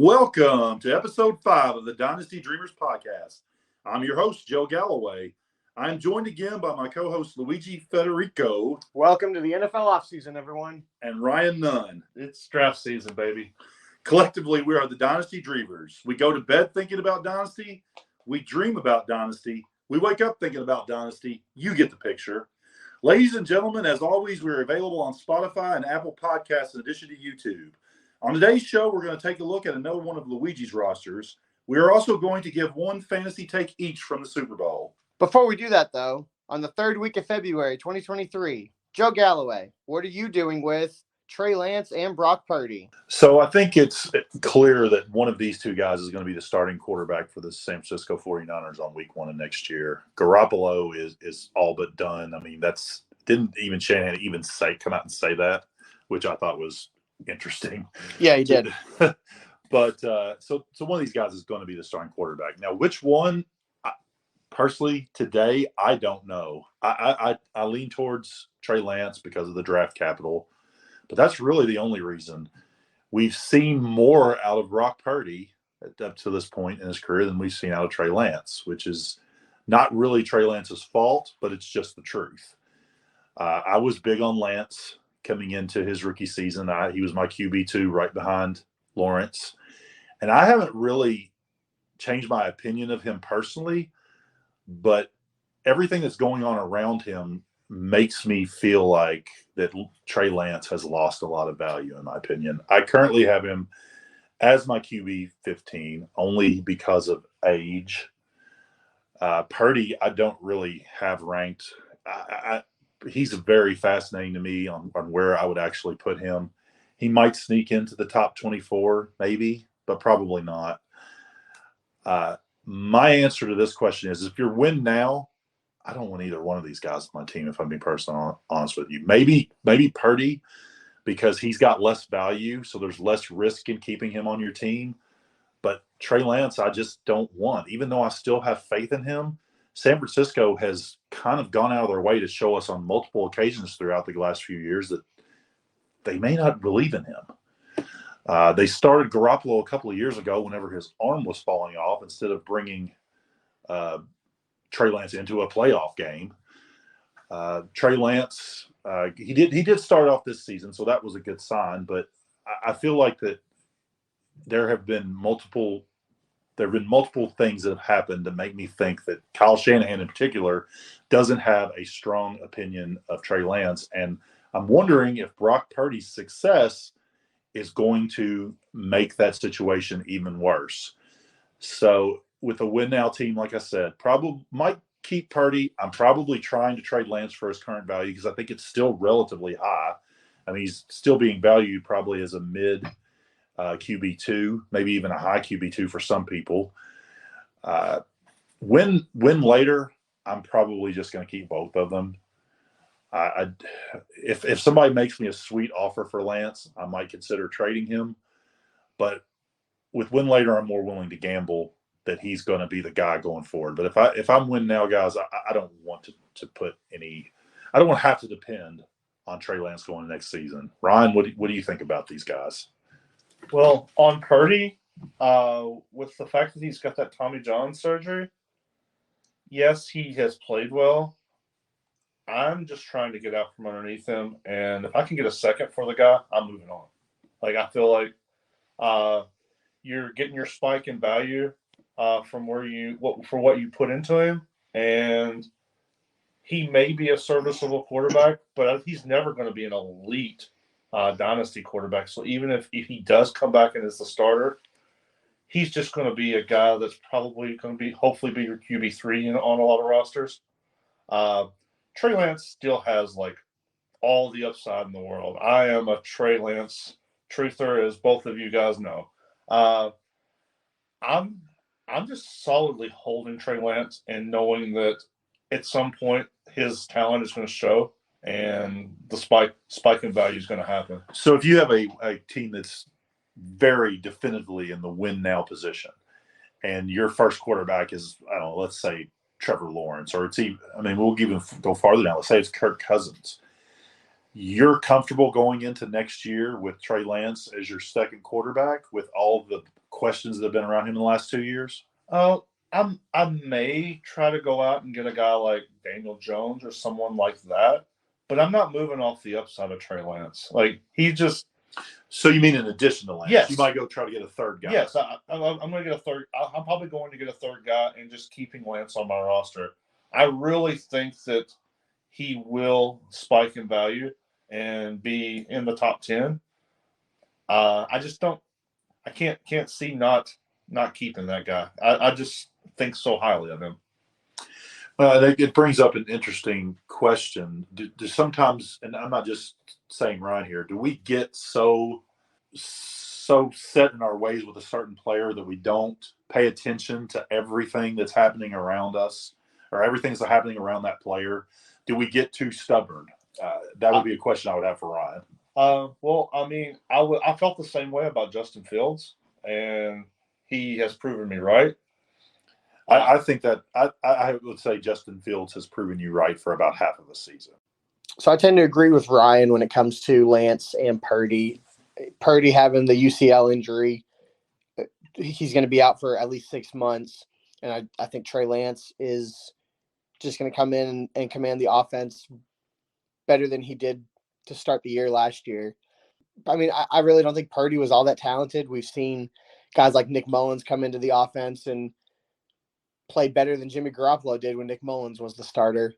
Welcome to episode 5 of the Dynasty Dreamerz podcast. I'm your host, Joe Galloway. I'm joined again by my co-host, Luigi Federico. Welcome to the NFL offseason, everyone. And Ryan Nunn. It's draft season, baby. Collectively, we are the Dynasty Dreamerz. We go to bed thinking about Dynasty. We dream about Dynasty. We wake up thinking about Dynasty. You get the picture. Ladies and gentlemen, as always, we're available on Spotify and Apple Podcasts in addition to YouTube. On today's show, we're going to take a look at another one of Luigi's rosters. We are also going to give one fantasy take each from the Super Bowl. Before we do that, though, on the third week of February 2023, Joe Galloway, what are you doing with Trey Lance and Brock Purdy? So I think it's clear that one of these two guys is going to be the starting quarterback for the San Francisco 49ers on week 1 of next year. Garoppolo is all but done. I mean, didn't even Shanahan even come out and say that, which I thought was interesting. Yeah, he did. But so one of these guys is going to be the starting quarterback. Now, which one? Personally, today, I don't know. I lean towards Trey Lance because of the draft capital, but that's really the only reason. We've seen more out of Brock Purdy up to this point in his career than we've seen out of Trey Lance, which is not really Trey Lance's fault, but it's just the truth. I was big on Lance coming into his rookie season. He was my QB2 right behind Lawrence, and I haven't really changed my opinion of him personally. But everything that's going on around him makes me feel like that Trey Lance has lost a lot of value, in my opinion. I currently have him as my QB 15 only because of age. Purdy, I don't really have ranked. He's very fascinating to me on where I would actually put him. He might sneak into the top 24, maybe, but probably not. My answer to this question is if you're win now, I don't want either one of these guys on my team, if I'm being personally honest with you. Maybe Purdy, because he's got less value, so there's less risk in keeping him on your team. But Trey Lance, I just don't want. Even though I still have faith in him, San Francisco has kind of gone out of their way to show us on multiple occasions throughout the last few years that they may not believe in him. They started Garoppolo a couple of years ago whenever his arm was falling off instead of bringing Trey Lance into a playoff game. Trey Lance, he did start off this season, so that was a good sign. But I feel like that there have been multiple things that have happened to make me think that Kyle Shanahan in particular doesn't have a strong opinion of Trey Lance. And I'm wondering if Brock Purdy's success is going to make that situation even worse. So with a win-now team, like I said, probably might keep Purdy. I'm probably trying to trade Lance for his current value because I think it's still relatively high. I mean, he's still being valued probably as a mid QB2, maybe even a high QB2 for some people. Win later, I'm probably just going to keep both of them. If somebody makes me a sweet offer for Lance, I might consider trading him. But with win later, I'm more willing to gamble that he's going to be the guy going forward. But if I'm win now, guys, I don't want to put any. I don't want to have to depend on Trey Lance going next season. Ryan, what do you think about these guys? Well, on Purdy, with the fact that he's got that Tommy John surgery, yes, he has played well. I'm just trying to get out from underneath him, and if I can get a second for the guy, I'm moving on. Like, I feel like you're getting your spike in value from what you put into him, and he may be a serviceable quarterback, but he's never going to be an elite dynasty quarterback. So even if he does come back and is the starter, he's just going to be a guy that's probably going to hopefully be your QB3 on a lot of rosters. Trey Lance still has like all the upside in the world. I am a Trey Lance truther, as both of you guys know. I'm just solidly holding Trey Lance and knowing that at some point his talent is going to show and the spike in value is going to happen. So if you have a team that's very definitively in the win now position and your first quarterback is, I don't know, let's say Trevor Lawrence, or we'll even go farther down. Let's say it's Kirk Cousins. You're comfortable going into next year with Trey Lance as your second quarterback with all the questions that have been around him in the last 2 years? I may try to go out and get a guy like Daniel Jones or someone like that, but I'm not moving off the upside of Trey Lance. Like, he just. So you mean in addition to Lance? Yes. You might go try to get a third guy. Yes, I'm going to get a third. I'm probably going to get a third guy and just keeping Lance on my roster. I really think that he will spike in value and be in the top 10. I just don't. I can't see not keeping that guy. I just think so highly of him. It brings up an interesting question. Do sometimes, and I'm not just saying Ryan here, do we get so set in our ways with a certain player that we don't pay attention to everything that's happening around us or everything that's happening around that player? Do we get too stubborn? That would be a question I would have for Ryan. Well, I mean, I felt the same way about Justin Fields, and he has proven me right. I think that I would say Justin Fields has proven you right for about half of the season. So I tend to agree with Ryan when it comes to Lance and Purdy. Purdy having the UCL injury, he's going to be out for at least 6 months. And I think Trey Lance is just going to come in and command the offense better than he did to start the year last year. I mean, I really don't think Purdy was all that talented. We've seen guys like Nick Mullins come into the offense and play better than Jimmy Garoppolo did when Nick Mullins was the starter.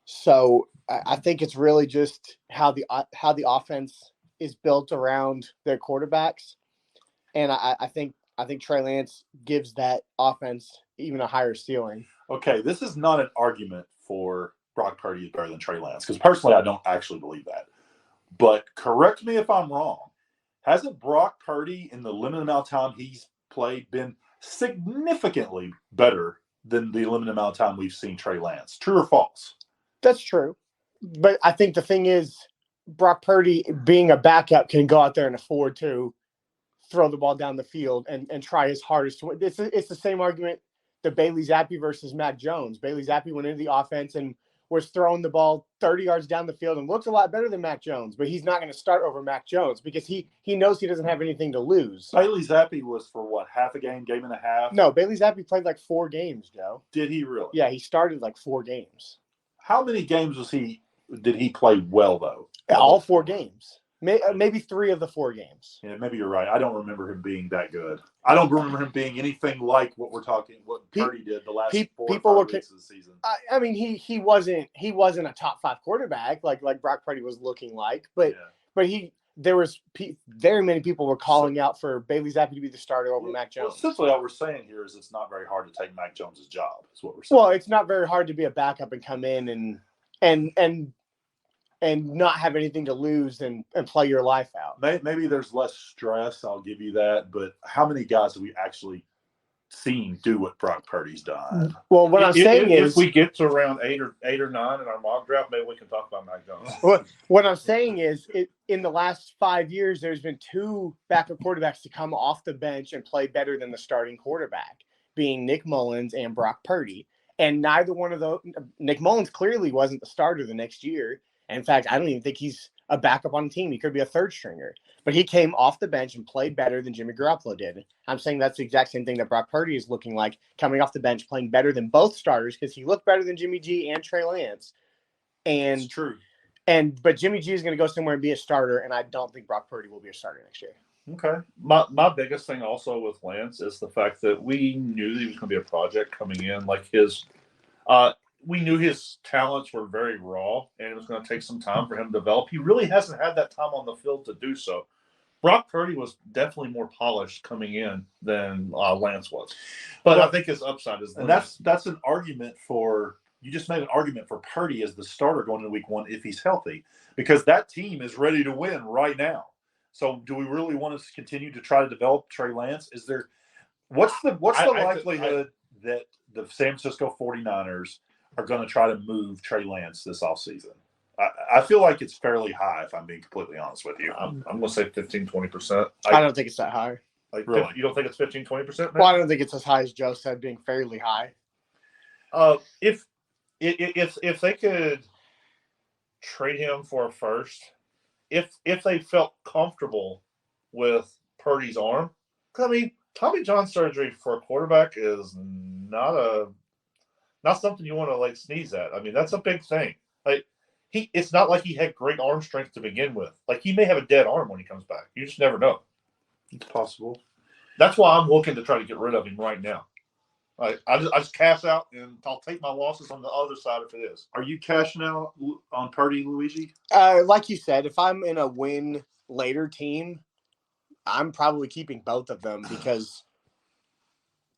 So I think it's really just how the offense is built around their quarterbacks, and I think Trey Lance gives that offense even a higher ceiling. Okay, this is not an argument for Brock Purdy is better than Trey Lance, because personally I don't actually believe that. But correct me if I'm wrong. Hasn't Brock Purdy, in the limited amount of time he's played, been significantly better than the limited amount of time we've seen Trey Lance? True or false? That's true. But I think the thing is, Brock Purdy, being a backup, can go out there and afford to throw the ball down the field and try his hardest to win. It's the same argument that Bailey Zappi versus Mac Jones. Bailey Zappi went into the offense and was throwing the ball 30 yards down the field and looks a lot better than Mac Jones, but he's not going to start over Mac Jones because he knows he doesn't have anything to lose. Bailey Zappi was for what, half a game and a half? No, Bailey Zappi played like 4 games, Joe. Did he really? Yeah, he started like 4 games. How many games did he play well, though? All 4 games. Maybe 3 of the 4 games. Yeah, maybe you're right. I don't remember him being that good. I don't remember him being anything like what Purdy did the last 4 or 5 weeks of the season. I mean, he wasn't a top 5 quarterback like Brock Purdy was looking like, but there was very many people were calling out for Bailey Zappi to be the starter over Mac Jones. Well, essentially, all we're saying here is it's not very hard to take Mac Jones' job. Is what we're saying. Well, it's not very hard to be a backup and come in and not have anything to lose and play your life out. Maybe there's less stress. I'll give you that. But how many guys have we actually seen do what Brock Purdy's done? Well, what I'm saying is, if we get to around 8 or 9 in our mock draft, maybe we can talk about Mac Jones. What I'm saying is, in the last 5 years, there's been 2 backup quarterbacks to come off the bench and play better than the starting quarterback, being Nick Mullins and Brock Purdy. And neither one of those, Nick Mullins clearly wasn't the starter the next year. In fact, I don't even think he's a backup on the team. He could be a 3rd stringer. But he came off the bench and played better than Jimmy Garoppolo did. I'm saying that's the exact same thing that Brock Purdy is looking like, coming off the bench, playing better than both starters, because he looked better than Jimmy G and Trey Lance. And it's true. But Jimmy G is going to go somewhere and be a starter, and I don't think Brock Purdy will be a starter next year. Okay. My biggest thing also with Lance is the fact that we knew that he was going to be a project coming in. Like we knew his talents were very raw, and it was going to take some time for him to develop. He really hasn't had that time on the field to do so. Brock Purdy was definitely more polished coming in than Lance was. But I think his upside is limited. And that's an argument for – you just made an argument for Purdy as the starter going into week 1 if he's healthy, because that team is ready to win right now. So do we really want to continue to try to develop Trey Lance? What's the likelihood that the San Francisco 49ers – are going to try to move Trey Lance this offseason? I feel like it's fairly high, if I'm being completely honest with you. I'm going to say 15-20%. I don't think it's that high. Really? You don't think it's 15-20%? Well, I don't think it's as high as Joe said, being fairly high. If they could trade him for a first, if they felt comfortable with Purdy's arm, I mean, Tommy John surgery for a quarterback is not something you want to like sneeze at. I mean, that's a big thing. Like it's not like he had great arm strength to begin with. Like he may have a dead arm when he comes back. You just never know. It's possible. That's why I'm looking to try to get rid of him right now. I just cash out and I'll take my losses on the other side if it is. Are you cashing out on Purdy, Luigi? Like you said, if I'm in a win later team, I'm probably keeping both of them because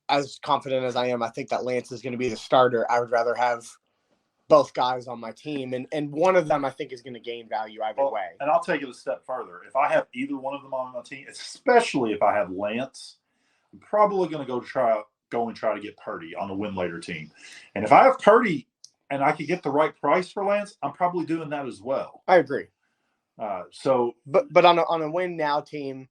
as confident as I am, I think that Lance is going to be the starter. I would rather have both guys on my team, and one of them I think is going to gain value either way. And I'll take it a step further. If I have either one of them on my team, especially if I have Lance, I'm probably going to go and try to get Purdy on the win later team. And if I have Purdy and I can get the right price for Lance, I'm probably doing that as well. I agree. But on a win now team,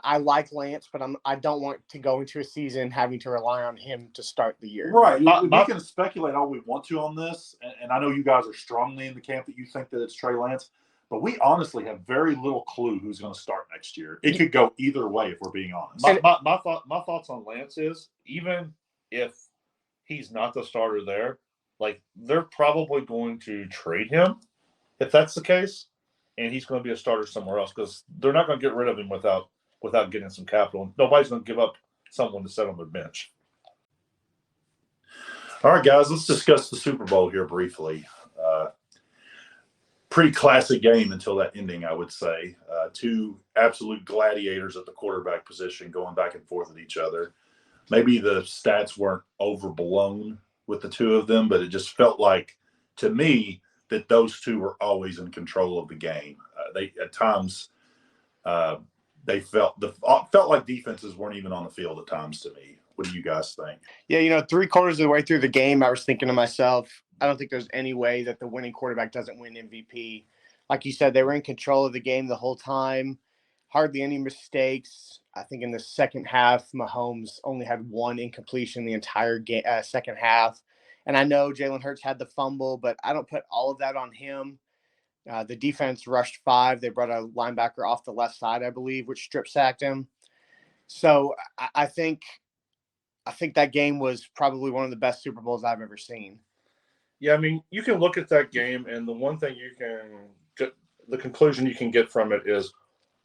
I like Lance, but I don't want to go into a season having to rely on him to start the year. Right. We can speculate all we want to on this, and I know you guys are strongly in the camp that you think that it's Trey Lance, but we honestly have very little clue who's going to start next year. It could go either way if we're being honest. My thoughts on Lance is even if he's not the starter there, like they're probably going to trade him if that's the case, and he's going to be a starter somewhere else because they're not going to get rid of him without getting some capital. Nobody's going to give up someone to sit on their bench. All right, guys, let's discuss the Super Bowl here briefly. Pretty classic game until that ending, I would say. Two absolute gladiators at the quarterback position going back and forth at each other. Maybe the stats weren't overblown with the two of them, but it just felt like, to me, that those two were always in control of the game. They at times they felt like defenses weren't even on the field at times to me. What do you guys think? Yeah, 3/4 of the way through the game, I was thinking to myself, I don't think there's any way that the winning quarterback doesn't win MVP. Like you said, they were in control of the game the whole time. Hardly any mistakes. I think in the second half, Mahomes only had one incompletion the entire second half. And I know Jalen Hurts had the fumble, but I don't put all of that on him. The defense rushed 5. They brought a linebacker off the left side, I believe, which strip sacked him. So I think that game was probably one of the best Super Bowls I've ever seen. Yeah, I mean, you can look at that game, and the one thing the conclusion you can get from it is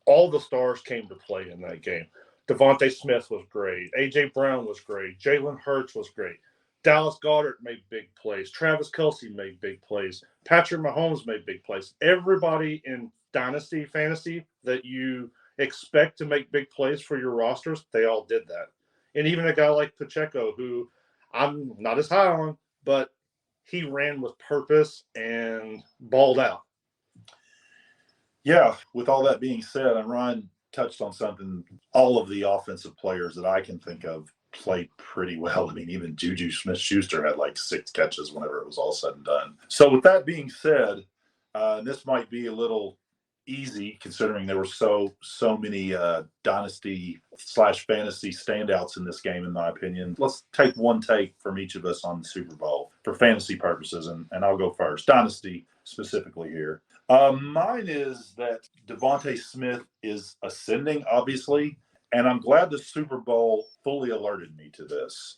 all the stars came to play in that game. Devontae Smith was great. A.J. Brown was great. Jalen Hurts was great. Dallas Goedert made big plays. Travis Kelce made big plays. Patrick Mahomes made big plays. Everybody in Dynasty Fantasy that you expect to make big plays for your rosters, they all did that. And even a guy like Pacheco, who I'm not as high on, but he ran with purpose and balled out. Yeah, with all that being said, and Ryan touched on something, all of the offensive players that I can think of played pretty well. I mean, even Juju Smith-Schuster had like 6 catches whenever it was all said and done. So with that being said, this might be a little easy considering there were so many dynasty/fantasy standouts in this game, in my opinion. Let's take one take from each of us on the Super Bowl for fantasy purposes, and I'll go first. Dynasty specifically here. Mine is that Devontae Smith is ascending, obviously, and I'm glad the Super Bowl fully alerted me to this.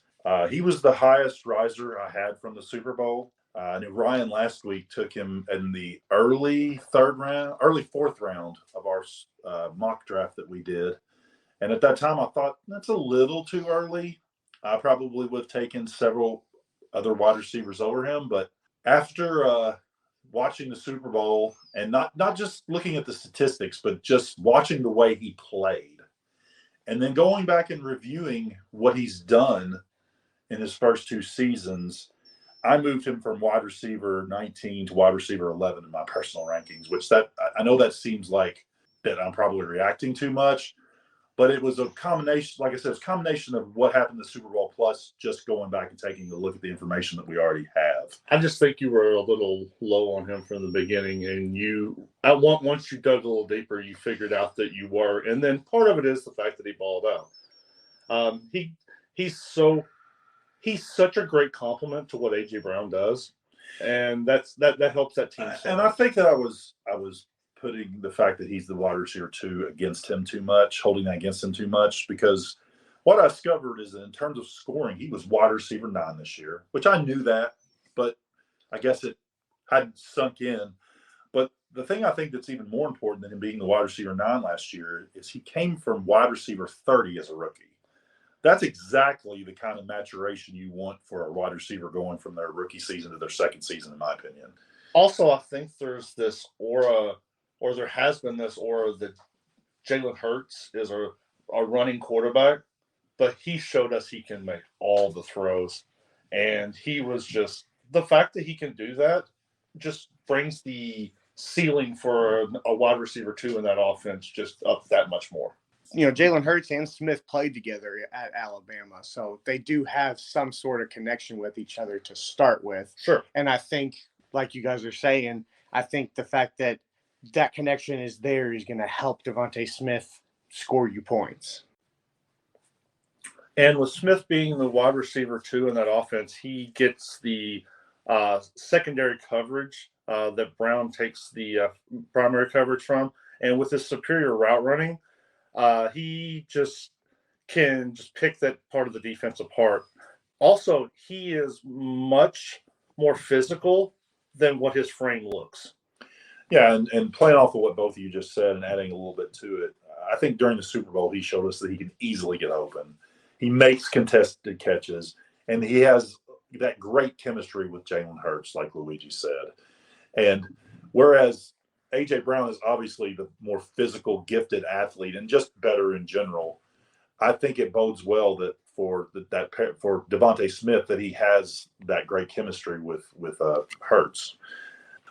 He was the highest riser I had from the Super Bowl. I knew Ryan last week took him in the early 4th round of our mock draft that we did. And at that time, I thought that's a little too early. I probably would have taken several other wide receivers over him. But after watching the Super Bowl and not just looking at the statistics, but just watching the way he played, and then going back and reviewing what he's done in his first 2 seasons, I moved him from wide receiver 19 to wide receiver 11 in my personal rankings, which I know that seems like that I'm probably reacting too much, but it was a combination, like I said, it's a combination of what happened in the Super Bowl plus just going back and taking a look at the information that we already have. I just think you were a little low on him from the beginning, and once you dug a little deeper, you figured out that you were, and then part of it is the fact that he balled out. He's such a great compliment to what A.J. Brown does, and that helps that team. And I think that I was putting the fact that he's the wide receiver 2 against him too much, holding that against him too much, because what I discovered is that in terms of scoring, he was wide receiver 9 this year, which I knew that, but I guess it hadn't sunk in. But the thing I think that's even more important than him being the wide receiver 9 last year is he came from wide receiver 30 as a rookie. That's exactly the kind of maturation you want for a wide receiver going from their rookie season to their second season, in my opinion. Also, I think there's this aura, or there has been this aura, that Jalen Hurts is a running quarterback, but he showed us he can make all the throws. And he was just – the fact that he can do that just brings the ceiling for a wide receiver 2 in that offense just up that much more. Jalen Hurts and Smith played together at Alabama, so they do have some sort of connection with each other to start with. Sure. And I think, like you guys are saying, I think the fact that that connection is there is going to help Devontae Smith score you points. And with Smith being the wide receiver 2 in that offense, he gets the secondary coverage that Brown takes the primary coverage from. And with his superior route running, he just can just pick that part of the defense apart. Also, he is much more physical than what his frame looks. Yeah, and playing off of what both of you just said and adding a little bit to it, I think during the Super Bowl he showed us that he can easily get open. He makes contested catches, and he has that great chemistry with Jalen Hurts, like Luigi said. And whereas A.J. Brown is obviously the more physical, gifted athlete and just better in general, I think it bodes well that for Devontae Smith that he has that great chemistry with Hurts.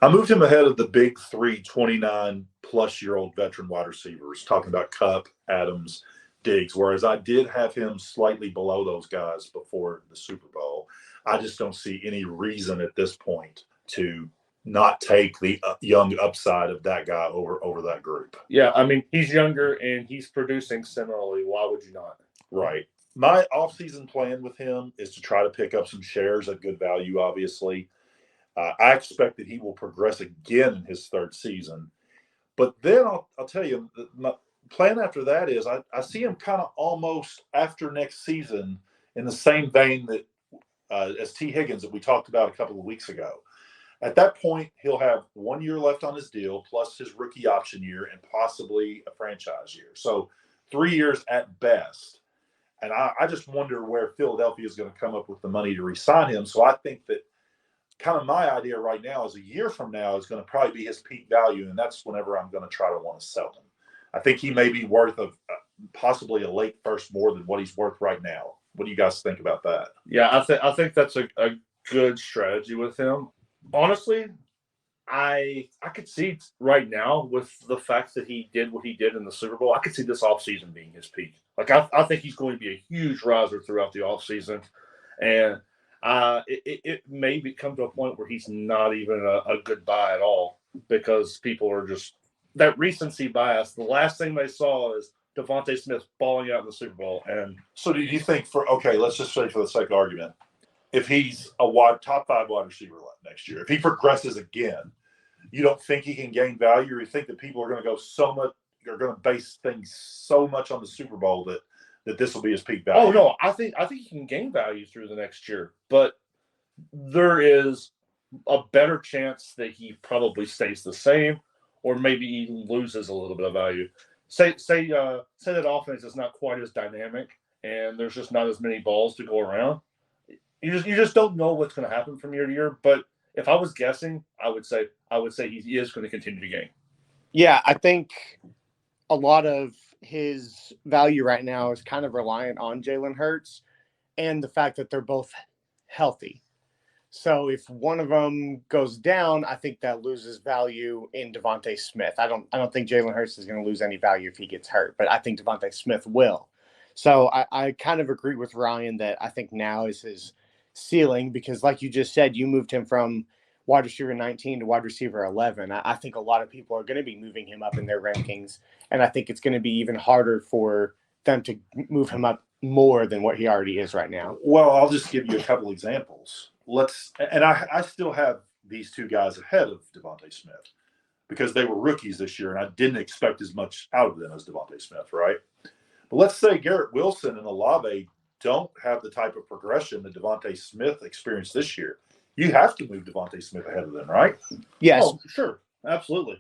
I moved him ahead of the big 3 29-plus-year-old veteran wide receivers, talking about Kupp, Adams, Diggs, whereas I did have him slightly below those guys before the Super Bowl. I just don't see any reason at this point to not take the young upside of that guy over that group. Yeah, I mean, he's younger and he's producing similarly. Why would you not? Right. My offseason plan with him is to try to pick up some shares at good value, obviously. I expect that he will progress again in his third season. But then I'll tell you, my plan after that is I see him kind of almost after next season in the same vein that as T. Higgins that we talked about a couple of weeks ago. At that point, he'll have 1 year left on his deal, plus his rookie option year and possibly a franchise year. So 3 years at best. And I just wonder where Philadelphia is going to come up with the money to re-sign him. So I think that kind of my idea right now is a year from now is going to probably be his peak value, and that's whenever I'm going to try to want to sell him. I think he may be worth possibly a late first more than what he's worth right now. What do you guys think about that? Yeah, I think that's a good strategy with him. Honestly, I could see right now with the fact that he did what he did in the Super Bowl, I could see this offseason being his peak. Like, I think he's going to be a huge riser throughout the offseason. And it may come to a point where he's not even a good buy at all because people are just – that recency bias, the last thing they saw is Devontae Smith balling out in the Super Bowl. And so do you think let's just say for the sake of argument, if he's a top 5 wide receiver next year, if he progresses again, you don't think he can gain value, or you think that people are going to go so much, are going to base things so much on the Super Bowl that this will be his peak value? Oh no, I think he can gain value through the next year, but there is a better chance that he probably stays the same, or maybe even loses a little bit of value. Say that offense is not quite as dynamic, and there's just not as many balls to go around. You just don't know what's going to happen from year to year. But if I was guessing, I would say he is going to continue to gain. Yeah, I think a lot of his value right now is kind of reliant on Jalen Hurts and the fact that they're both healthy. So if one of them goes down, I think that loses value in Devontae Smith. I don't think Jalen Hurts is going to lose any value if he gets hurt, but I think Devontae Smith will. So I kind of agree with Ryan that I think now is his ceiling because, like you just said, you moved him from wide receiver 19 to wide receiver 11. I think a lot of people are going to be moving him up in their rankings, and I think it's going to be even harder for them to move him up more than what he already is right now. Well, I'll just give you a couple examples. I still have these two guys ahead of Devontae Smith. because they were rookies this year, and I didn't expect as much out of them as Devontae Smith, right? But let's say Garrett Wilson and Olave don't have the type of progression that Devontae Smith experienced this year. You have to move Devontae Smith ahead of them, right? Yes. Oh, sure. Absolutely.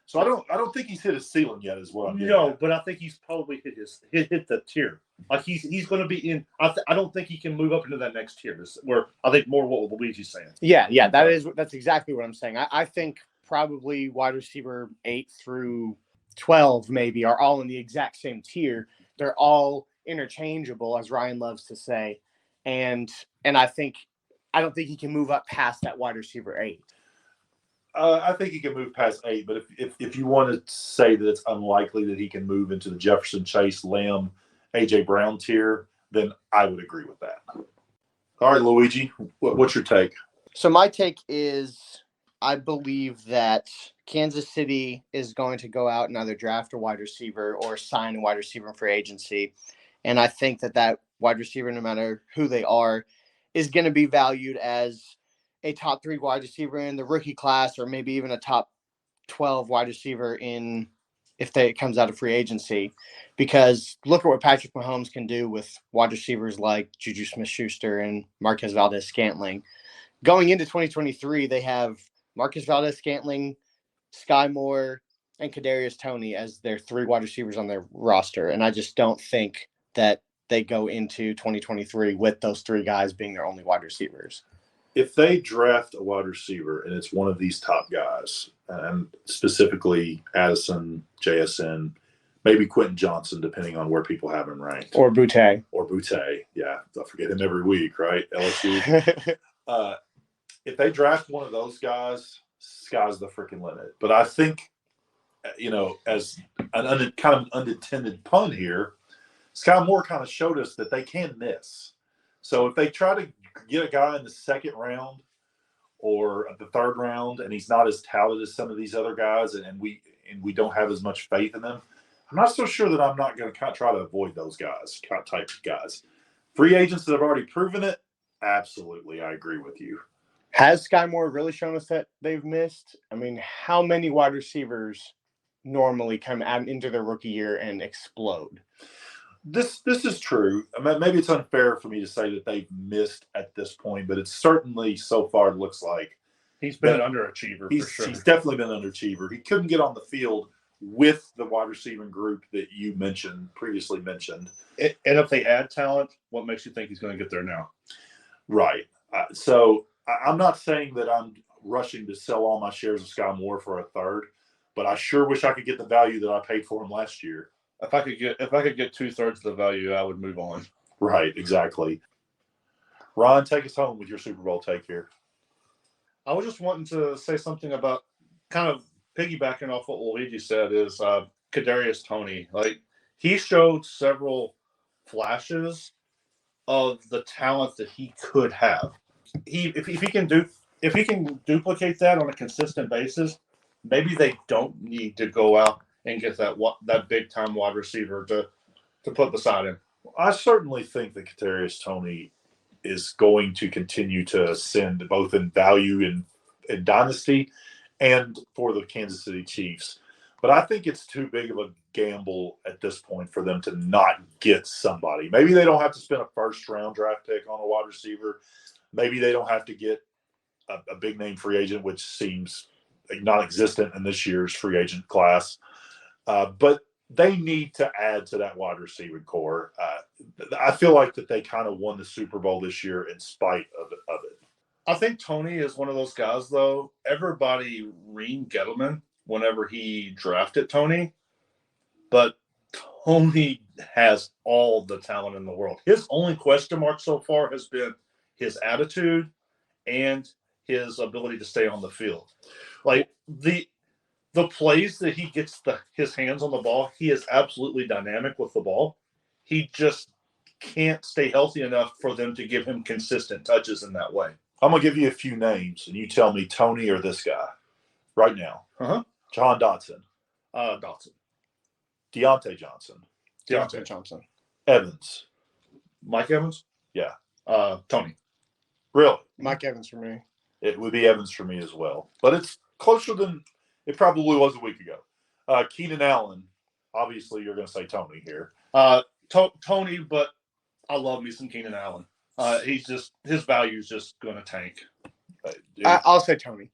So I don't think he's hit his ceiling yet, is what I'm getting No, at. but I think he's probably hit the tier. Like he's going to be in. I don't think he can move up into that next tier. Where I think more what Luigi's saying. Yeah. That's exactly what I'm saying. I think probably wide receiver 8 through 12 maybe are all in the exact same tier. They're all interchangeable, as Ryan loves to say, and I don't think he can move up past that wide receiver 8. I think he can move past 8, but if you want to say that it's unlikely that he can move into the Jefferson, Chase, Lamb, A.J. Brown tier, then I would agree with that. All right, Luigi, what's your take? So my take is I believe that Kansas City is going to go out and either draft a wide receiver or sign a wide receiver in free agency. And I think that wide receiver, no matter who they are, is going to be valued as a top 3 wide receiver in the rookie class, or maybe even a top 12 wide receiver if it comes out of free agency. Because look at what Patrick Mahomes can do with wide receivers like Juju Smith-Schuster and Marquez Valdez-Scantling. Going into 2023, they have Marcus Valdez-Scantling, Sky Moore, and Kadarius Toney as their 3 wide receivers on their roster. And I just don't think that they go into 2023 with those 3 guys being their only wide receivers. If they draft a wide receiver and it's one of these top guys, and specifically Addison, JSN, maybe Quentin Johnson, depending on where people have him ranked. Or Boutte. Yeah. I forget him every week, right? LSU. If they draft one of those guys, sky's the freaking limit. But I think, as an kind of an unintended pun here, Sky Moore kind of showed us that they can miss. So if they try to get a guy in the 2nd round or the 3rd round, and he's not as touted as some of these other guys, and we don't have as much faith in them, I'm not so sure that I'm not going to try to avoid those guys, type of guys. Free agents that have already proven it, absolutely, I agree with you. Has Sky Moore really shown us that they've missed? I mean, how many wide receivers normally come out into their rookie year and explode? This is true. I mean, maybe it's unfair for me to say that they've missed at this point, but it's certainly so far it looks like he's been an underachiever for sure. He's definitely been an underachiever. He couldn't get on the field with the wide receiving group that you previously mentioned. And if they add talent, what makes you think he's going to get there now? Right. So I'm not saying that I'm rushing to sell all my shares of Sky Moore for a 3rd, but I sure wish I could get the value that I paid for him last year. If I could get 2/3 of the value, I would move on. Right, exactly. Ron, take us home with your Super Bowl take here. I was just wanting to say something about kind of piggybacking off what Luigi said is Kadarius Toney. Like, he showed several flashes of the talent that he could have. If he can duplicate that on a consistent basis, maybe they don't need to go out and get that big time wide receiver to put beside him. I certainly think that Kadarius Toney is going to continue to ascend both in value in Dynasty and for the Kansas City Chiefs. But I think it's too big of a gamble at this point for them to not get somebody. Maybe they don't have to spend a 1st-round draft pick on a wide receiver. Maybe they don't have to get a big-name free agent, which seems non-existent in this year's free agent class. But they need to add to that wide receiving core. I feel like that they kind of won the Super Bowl this year in spite of it. I think Toney is one of those guys, though. Everybody reamed Gettleman whenever he drafted Toney, but Toney has all the talent in the world. His only question mark so far has been his attitude and his ability to stay on the field. Like, the plays that he gets his hands on the ball, he is absolutely dynamic with the ball. He just can't stay healthy enough for them to give him consistent touches in that way. I'm going to give you a few names, and you tell me Toney or this guy right now. Uh-huh. Jahan Dotson. Dotson. Deontay Johnson. Deontay Johnson. Evans. Mike Evans? Yeah. Toney. Really? Mike Evans for me. It would be Evans for me as well. But it's closer than It probably was a week ago. Keenan Allen. Obviously, you're going to say Tony here. Tony, but I love me some Keenan Allen. His value is just going to tank. I'll say Tony.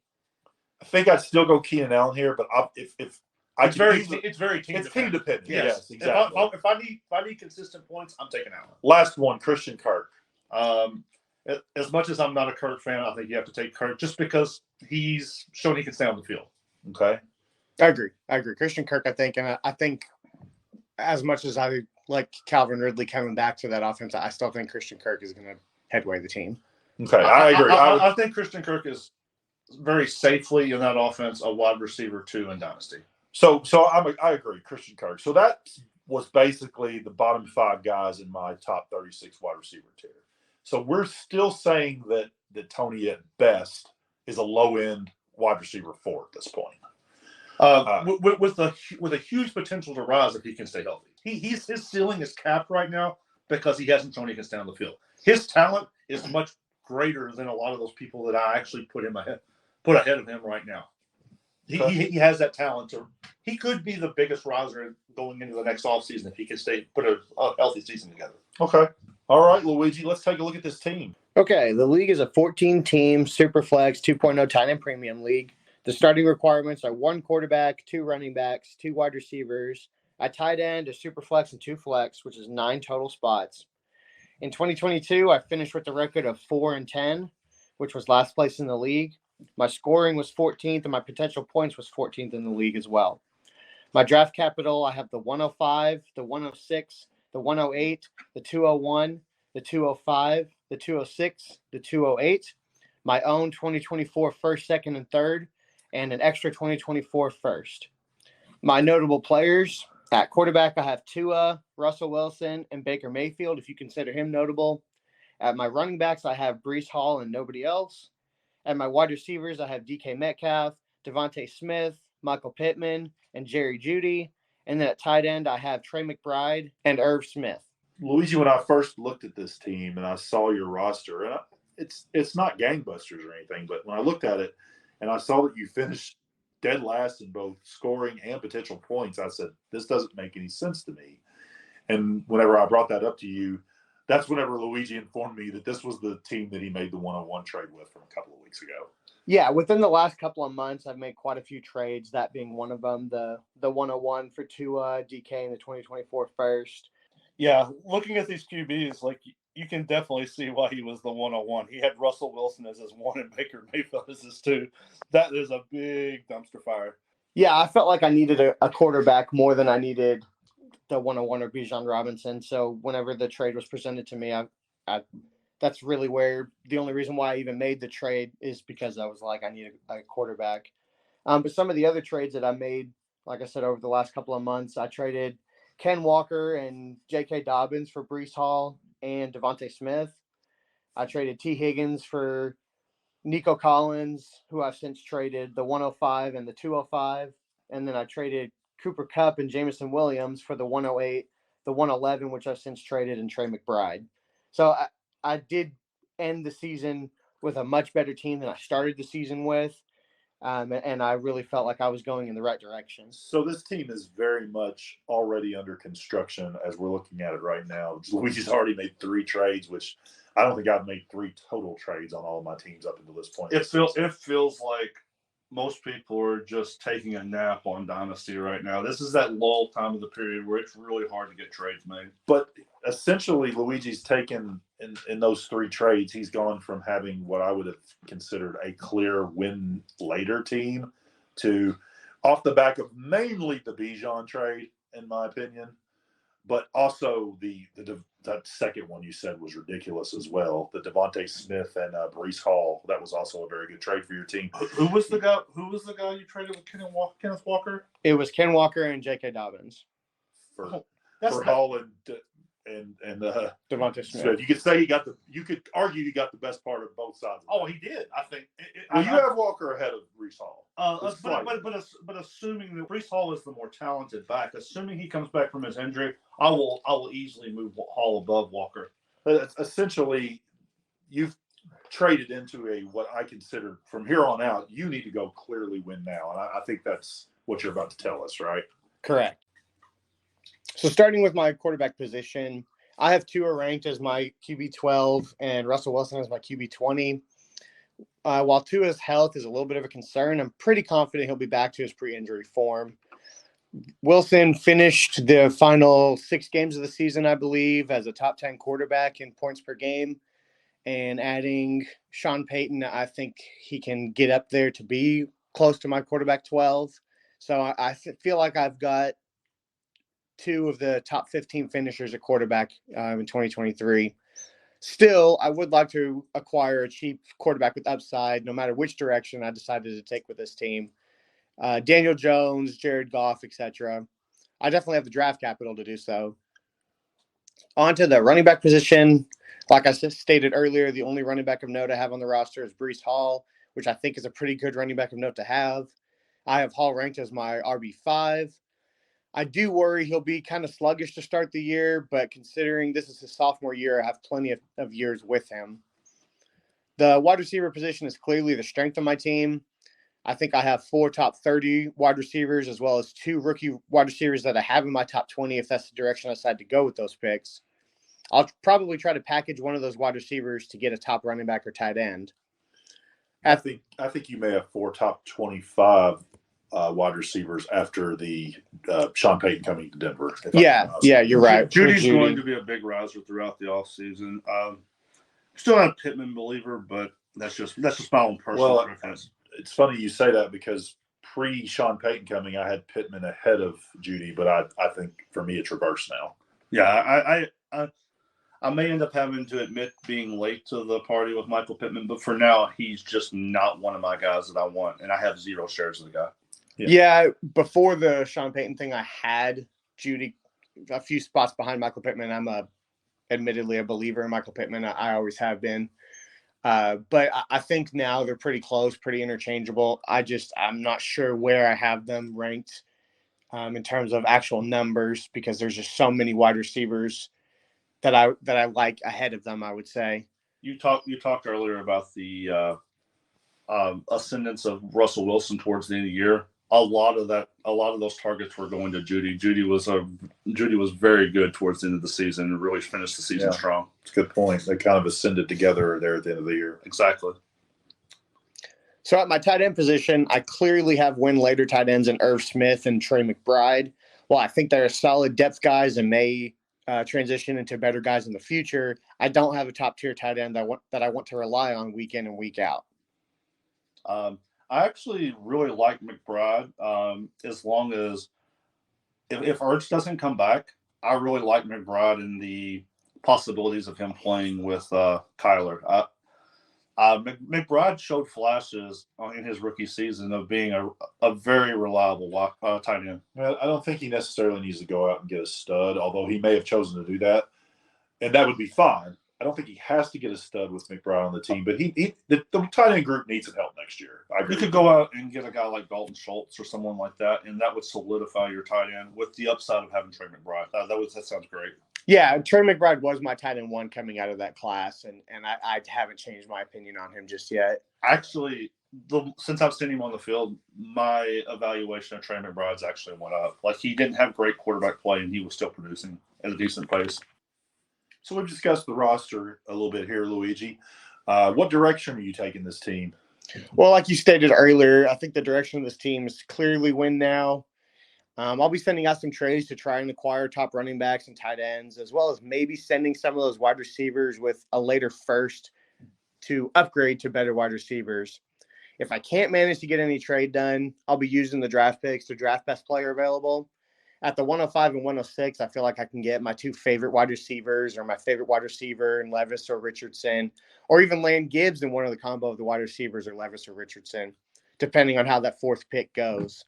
I think I'd still go Keenan Allen here, but it's very team dependent. Yes, exactly. If I need consistent points, I'm taking Allen. Last one, Christian Kirk. As much as I'm not a Kirk fan, I think you have to take Kirk just because he's shown he can stay on the field. Okay. I agree. Christian Kirk, I think, and I think as much as I like Calvin Ridley coming back to that offense, I still think Christian Kirk is going to headway the team. Okay, I agree. I think Christian Kirk is very safely in that offense a wide receiver 2 in Dynasty. So I agree, Christian Kirk. So that was basically the bottom 5 guys in my top 36 wide receiver tier. So we're still saying that Tony at best is a low end wide receiver 4 at this point. With a huge potential to rise if he can stay healthy. His ceiling is capped right now because he hasn't shown he can stay on the field. His talent is much greater than a lot of those people that I actually put ahead of him right now. He has that talent. He could be the biggest riser going into the next offseason if he can put a healthy season together. Okay. All right, Luigi, let's take a look at this team. Okay, the league is a 14-team Superflex 2.0 tight end premium league. The starting requirements are 1 quarterback, 2 running backs, 2 wide receivers, a tight end, a Superflex, and 2 flex, which is 9 total spots. In 2022, I finished with a record of 4-10, which was last place in the league. My scoring was 14th, and my potential points was 14th in the league as well. My draft capital, I have the 105, the 106, the 108, the 201, the 205, the 206, the 208, my own 2024 first, second, and third, and an extra 2024 first. My notable players, at quarterback, I have Tua, Russell Wilson, and Baker Mayfield, if you consider him notable. At my running backs, I have Breece Hall and nobody else. At my wide receivers, I have DK Metcalf, Devontae Smith, Michael Pittman, and Jerry Jeudy. And then at tight end, I have Trey McBride and Irv Smith. Luigi, when I first looked at this team and I saw your roster, and it's not gangbusters or anything, but when I looked at it and I saw that you finished dead last in both scoring and potential points, I said, this doesn't make any sense to me. And whenever I brought that up to you, that's whenever Luigi informed me that this was the team that he made the 101 trade with from a couple of weeks ago. Yeah, within the last couple of months, I've made quite a few trades, that being one of them, the 101 for Tua, DK, and the 2024 first. Yeah, looking at these QBs, like you can definitely see why he was the 101. He had Russell Wilson as his 1 and Baker Mayfield as his 2. That is a big dumpster fire. Yeah, I felt like I needed a quarterback more than I needed the 101 or Bijan Robinson. So whenever the trade was presented to me, I that's really where the only reason why I even made the trade is because I was like, I need a quarterback. But some of the other trades that I made, like I said, over the last couple of months, I traded Ken Walker and J.K. Dobbins for Breece Hall and Devontae Smith. I traded T. Higgins for Nico Collins, who I've since traded the 105 and the 205. And then I traded Cooper Kupp and Jameson Williams for the 108, the 111, which I've since traded, and Trey McBride. So I did end the season with a much better team than I started the season with. And I really felt like I was going in the right direction. So this team is very much already under construction as we're looking at it right now. Luigi's already made 3 trades, which I don't think I've made 3 total trades on all of my teams up until this point. It feels like most people are just taking a nap on Dynasty right now. This is that lull time of the period where it's really hard to get trades made. But essentially, Luigi's taken in those 3 trades, he's gone from having what I would have considered a clear win later team to off the back of mainly the Bijan trade, in my opinion, but also that second one you said was ridiculous as well. The Devontae Smith and Breece Hall. That was also a very good trade for your team. Who was the guy you traded with Kenneth Walker? It was Ken Walker and J.K. Dobbins for Hall and Devontae Smith. You could argue he got the best part of both sides. Oh, he did. I think. You have Walker ahead of Breece Hall. But assuming that Breece Hall is the more talented back, assuming he comes back from his injury, I will easily move Hall above Walker. But essentially, you've traded into what I consider from here on out, you need to go clearly win now. And I think that's what you're about to tell us, right? Correct. So starting with my quarterback position, I have Tua ranked as my QB 12 and Russell Wilson as my QB 20. While Tua's health is a little bit of a concern, I'm pretty confident he'll be back to his pre-injury form. Wilson finished the final 6 games of the season, I believe, as a top 10 quarterback in points per game. And adding Sean Payton, I think he can get up there to be close to my quarterback 12. So I feel like I've got 2 of the top 15 finishers at quarterback in 2023. Still, I would like to acquire a cheap quarterback with upside, no matter which direction I decided to take with this team. Daniel Jones, Jared Goff, etc. I definitely have the draft capital to do so. On to the running back position. Like I stated earlier, the only running back of note I have on the roster is Breece Hall, which I think is a pretty good running back of note to have. I have Hall ranked as my RB5. I do worry he'll be kind of sluggish to start the year, but considering this is his sophomore year, I have plenty of years with him. The wide receiver position is clearly the strength of my team. I think I have 4 top 30 wide receivers, as well as 2 rookie wide receivers that I have in my top 20 if that's the direction I decide to go with those picks. I'll probably try to package one of those wide receivers to get a top running back or tight end. I think you may have 4 top 25 wide receivers after the Sean Payton coming to Denver. Yeah, you're right. Jeudy's going to be a big riser throughout the offseason. Still not a Pittman believer, but that's just my own personal preference. It's funny you say that because pre-Sean Payton coming, I had Pittman ahead of Jeudy, but I think for me it's reversed now. Yeah, I may end up having to admit being late to the party with Michael Pittman, but for now, he's just not one of my guys that I want, and I have 0 shares of the guy. Yeah, before the Sean Payton thing, I had Jeudy a few spots behind Michael Pittman. I'm admittedly a believer in Michael Pittman. I always have been. But I think now they're pretty close, pretty interchangeable. I'm not sure where I have them ranked in terms of actual numbers because there's just so many wide receivers that I like ahead of them, I would say. You talked earlier about the ascendance of Russell Wilson towards the end of the year. A lot of those targets were going to Jeudy. Jeudy was very good towards the end of the season and really finished the season strong. It's a good point. They kind of ascended together there at the end of the year. Exactly. So at my tight end position, I clearly have win later tight ends in Irv Smith and Trey McBride. Well, I think they're solid depth guys and may transition into better guys in the future. I don't have a top tier tight end that I want to rely on week in and week out. I actually really like McBride as long as if Ertz doesn't come back, I really like McBride and the possibilities of him playing with Kyler. McBride showed flashes in his rookie season of being a very reliable tight end. Well, I don't think he necessarily needs to go out and get a stud, although he may have chosen to do that, and that would be fine. I don't think he has to get a stud with McBride on the team, but the tight end group needs some help next year. You could go out and get a guy like Dalton Schultz or someone like that, and that would solidify your tight end with the upside of having Trey McBride. That sounds great. Yeah, Trey McBride was my tight end 1 coming out of that class, and I haven't changed my opinion on him just yet. Actually, since I've seen him on the field, my evaluation of Trey McBride's actually went up. Like, he didn't have great quarterback play, and he was still producing at a decent pace. So we've discussed the roster a little bit here, Luigi. What direction are you taking this team? Well, like you stated earlier, I think the direction of this team is clearly win now. I'll be sending out some trades to try and acquire top running backs and tight ends, as well as maybe sending some of those wide receivers with a later first to upgrade to better wide receivers. If I can't manage to get any trade done, I'll be using the draft picks to draft best player available. At the 105 and 106, I feel like I can get my 2 favorite wide receivers or my favorite wide receiver in Levis or Richardson, or even land Gibbs in one of the combo of the wide receivers or Levis or Richardson, depending on how that 4th pick goes.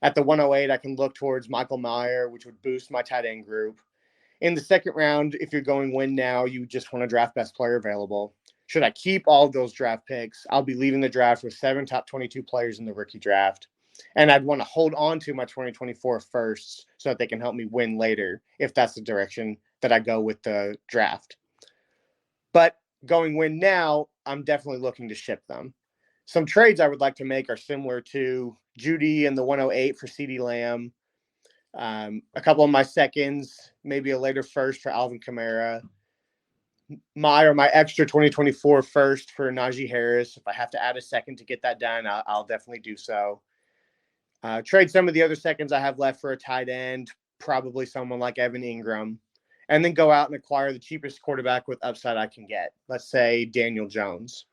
At the 108, I can look towards Michael Mayer, which would boost my tight end group. In the 2nd round, if you're going win now, you just want to draft best player available. Should I keep all of those draft picks, I'll be leaving the draft with 7 top 22 players in the rookie draft. And I'd want to hold on to my 2024 firsts so that they can help me win later if that's the direction that I go with the draft. But going win now, I'm definitely looking to ship them. Some trades I would like to make are similar to Jeudy and the 108 for CeeDee Lamb. A couple of my seconds, maybe a later first for Alvin Kamara. My extra 2024 first for Najee Harris. If I have to add a second to get that done, I'll definitely do so. Trade some of the other seconds I have left for a tight end, probably someone like Evan Ingram, and then go out and acquire the cheapest quarterback with upside I can get. Let's say Daniel Jones.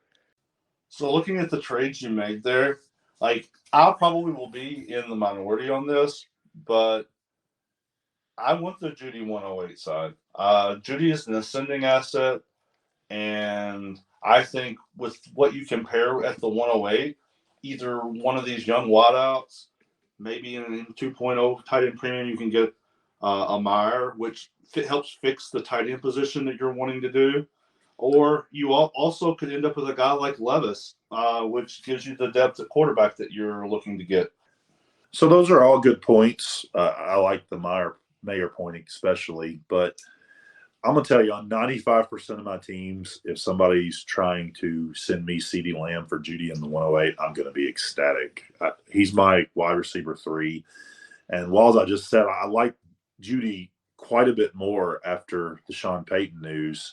So looking at the trades you made there, like I probably will be in the minority on this, but I went the Jeudy 108 side. Jeudy is an ascending asset, and I think with what you compare at the 108, either one of these young wideouts, maybe in a 2.0 tight end premium, you can get a Meyer, which helps fix the tight end position that you're wanting to do. Or you also could end up with a guy like Levis, which gives you the depth at quarterback that you're looking to get. So those are all good points. I like the Mayer point especially, but I'm going to tell you, on 95% of my teams, if somebody's trying to send me CeeDee Lamb for Jeudy in the 108, I'm going to be ecstatic. He's my wide receiver 3. And while, as I just said, I like Jeudy quite a bit more after the Sean Payton news.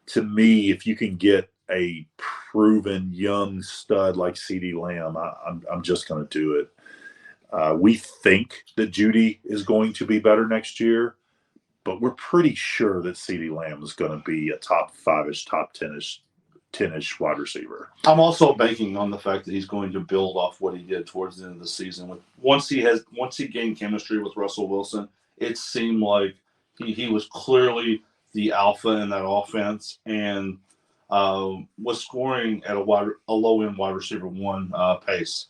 To me, if you can get a proven young stud like CeeDee Lamb, I'm just going to do it. We think that Jeudy is going to be better next year, but we're pretty sure that CeeDee Lamb is going to be a top 5-ish, top 10-ish wide receiver. I'm also banking on the fact that he's going to build off what he did towards the end of the season. Once he gained chemistry with Russell Wilson, it seemed like he was clearly the alpha in that offense, and was scoring at a low-end wide receiver 1 pace.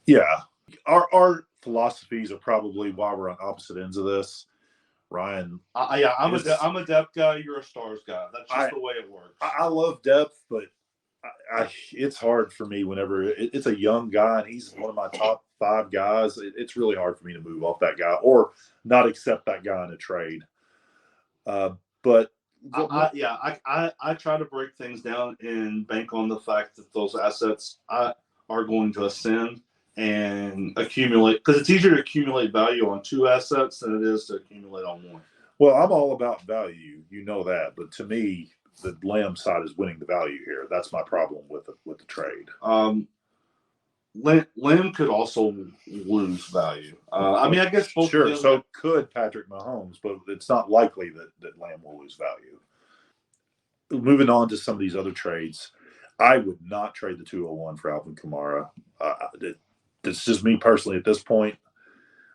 Yeah. Our philosophies are probably why we're on opposite ends of this. Ryan. I'm a depth guy. You're a stars guy. That's just the way it works. I love depth, but it's hard for me whenever it's a young guy and he's one of my top 5 guys. It's really hard for me to move off that guy or not accept that guy in a trade. But I try to break things down and bank on the fact that those assets are going to ascend and accumulate, because it's easier to accumulate value on 2 assets than it is to accumulate on 1. Well, I'm all about value, you know that, but to me, the Lamb side is winning the value here. That's my problem with the trade. Lamb could also lose value. I guess both. Sure. So could Patrick Mahomes, but it's not likely that Lamb will lose value. Moving on to some of these other trades, I would not trade the 201 for Alvin Kamara. It's just me personally at this point.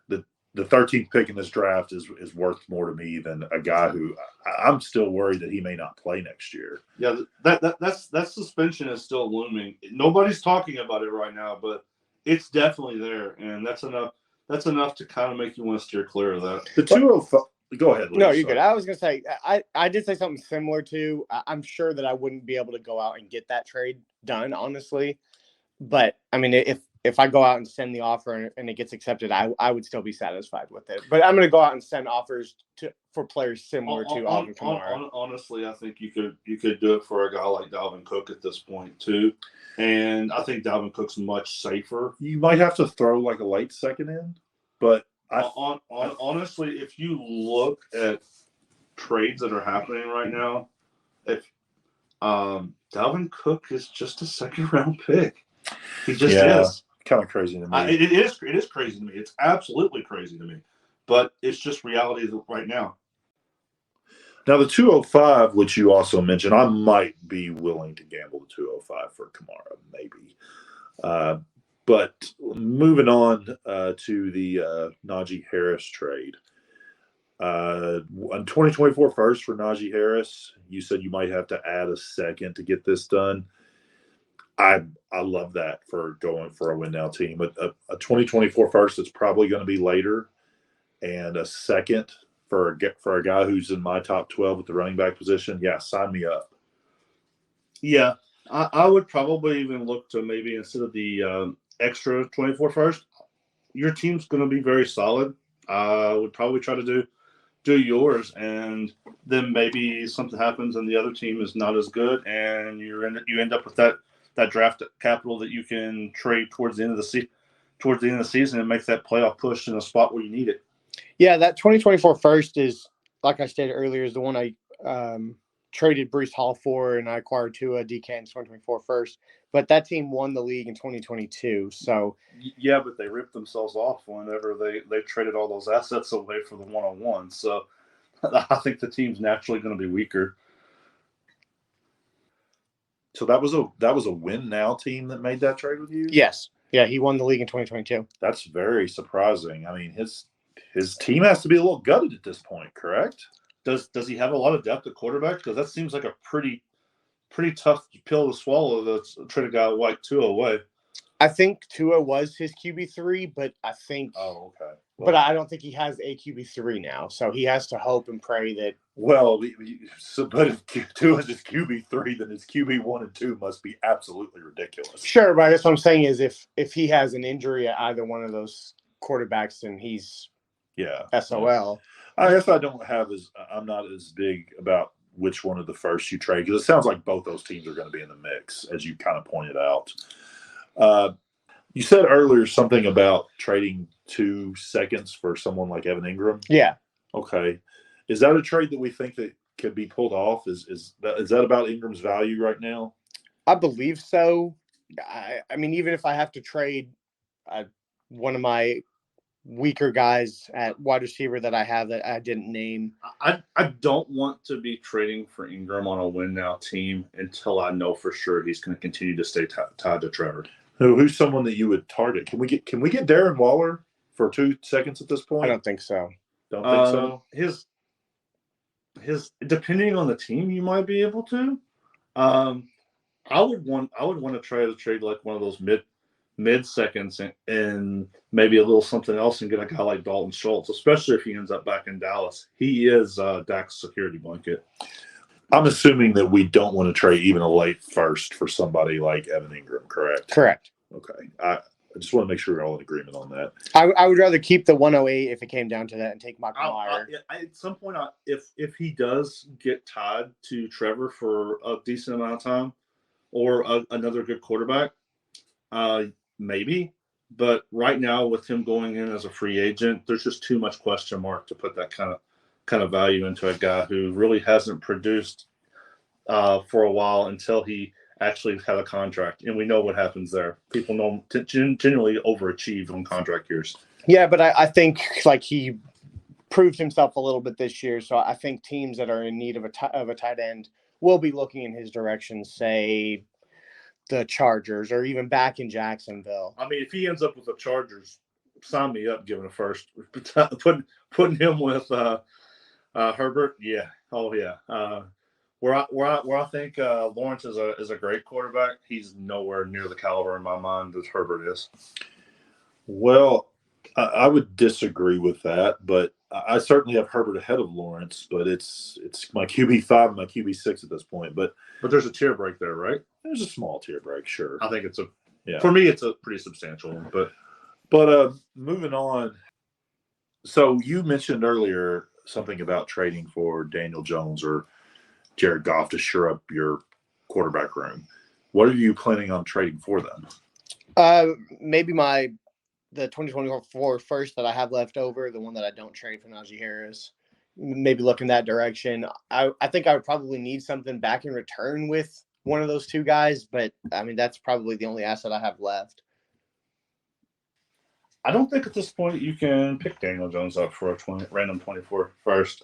The 13th pick in this draft is worth more to me than a guy who I'm still worried that he may not play next year. Yeah, that suspension is still looming. Nobody's talking about it right now, but it's definitely there, and that's enough. That's enough to kind of make you want to steer clear of that. The 205. Go ahead, Luigi. No, you're good. I was gonna say I did say something similar to. I'm sure that I wouldn't be able to go out and get that trade done, honestly. But I mean, if I go out and send the offer and it gets accepted, I would still be satisfied with it. But I'm going to go out and send offers for players similar to Alvin Kamara. Honestly, I think you could do it for a guy like Dalvin Cook at this point too, and I think Dalvin Cook's much safer. You might have to throw like a late second in, but honestly, if you look at trades that are happening right now, if Dalvin Cook is just a 2nd round pick. He just is. Kind of crazy to me. It is crazy to me. It's absolutely crazy to me. But it's just reality right now. Now, the 205, which you also mentioned, I might be willing to gamble the 205 for Kamara, maybe. But moving on to the Najee Harris trade. On 2024 first for Najee Harris, you said you might have to add a second to get this done. I love that for going for a win now team. A 2024 first that's probably going to be later, and a second for a guy who's in my top 12 at the running back position. Yeah, sign me up. Yeah, I would probably even look to maybe instead of the extra 24 first, your team's going to be very solid. I would probably try to do do yours, and then maybe something happens and the other team is not as good, and you end up with that draft capital that you can trade towards the end of the season and make that playoff push in a spot where you need it. Yeah, that 2024 first is, like I stated earlier, is the one I traded Breece Hall for, and I acquired Tua DK in 2024 first. But that team won the league in 2022. So yeah, but they ripped themselves off whenever they traded all those assets away for the one-on-one. So I think the team's naturally going to be weaker. So that was a win now team that made that trade with you? Yes. Yeah, he won the league in 2022. That's very surprising. I mean, his team has to be a little gutted at this point, correct? Does he have a lot of depth at quarterback? Because that seems like a pretty tough pill to swallow to trade a guy like Tua away. I think Tua was his QB3, but I think Oh, okay. Well, but I don't think he has a QB3 now. So he has to hope and pray that. Well, but if Tua is his QB3, then his QB1 and 2 must be absolutely ridiculous. Sure, but I guess what I'm saying is if he has an injury at either one of those quarterbacks, then he's SOL. I guess I'm not as big about which one of the first you trade, because it sounds like both those teams are going to be in the mix, as you kind of pointed out. You said earlier something about trading 2 seconds for someone like Evan Ingram. Yeah. Okay. Is that a trade that we think that could be pulled off? Is that about Ingram's value right now? I believe so. I mean, even if I have to trade one of my weaker guys at wide receiver that I have that I didn't name. I don't want to be trading for Ingram on a win now team until I know for sure he's going to continue to stay tied to Trevor. Who's someone that you would target? Can we get Darren Waller for 2 seconds at this point? I don't think so. Don't think so. His depending on the team, you might be able to. I would want to try to trade like one of those mid seconds and maybe a little something else and get a guy like Dalton Schultz, especially if he ends up back in Dallas. He is Dak's security blanket. I'm assuming that we don't want to trade even a late first for somebody like Evan Ingram, correct? Correct. Okay. I just want to make sure we're all in agreement on that. I would rather keep the 108 if it came down to that and take Michael Meyer. At some point, if he does get tied to Trevor for a decent amount of time or another good quarterback, maybe. But right now, with him going in as a free agent, there's just too much question mark to put that kind of value into a guy who really hasn't produced for a while until he actually had a contract. And we know what happens there. People know generally overachieve on contract years. Yeah, but I think like he proved himself a little bit this year. So I think teams that are in need of a tight end will be looking in his direction, say the Chargers or even back in Jacksonville. I mean, if he ends up with the Chargers, sign me up giving a first. Putting him with Herbert, yeah. Oh, yeah. Where I think Lawrence is a great quarterback, he's nowhere near the caliber in my mind that Herbert is. Well, I would disagree with that, but I certainly have Herbert ahead of Lawrence, but it's my QB5 and my QB6 at this point. But there's a tier break there, right? There's a small tier break, sure. I think for me, it's a pretty substantial one. But moving on. So you mentioned earlier something about trading for Daniel Jones or Jared Goff to shore up your quarterback room. What are you planning on trading for them? Maybe the 2024 first that I have left over, the one that I don't trade for Najee Harris. Maybe look in that direction. I think I would probably need something back in return with one of those two guys, but I mean that's probably the only asset I have left. I don't think at this point you can pick Daniel Jones up for a random 24 first.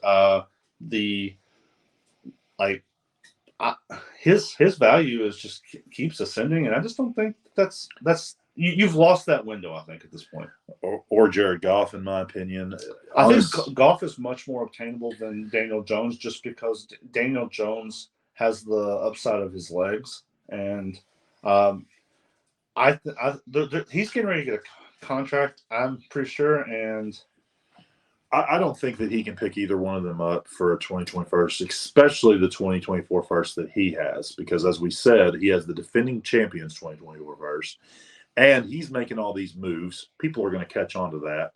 His value is just keeps ascending, and I just don't think that's you've lost that window. I think at this point, or Jared Goff, in my opinion. I think Goff is much more obtainable than Daniel Jones, just because Daniel Jones has the upside of his legs, and he's getting ready to get a contract, I'm pretty sure, and I don't think that he can pick either one of them up for a 2021, especially the 2024 first that he has, because as we said, he has the defending champions 2024 first, and he's making all these moves. People are going to catch on to that.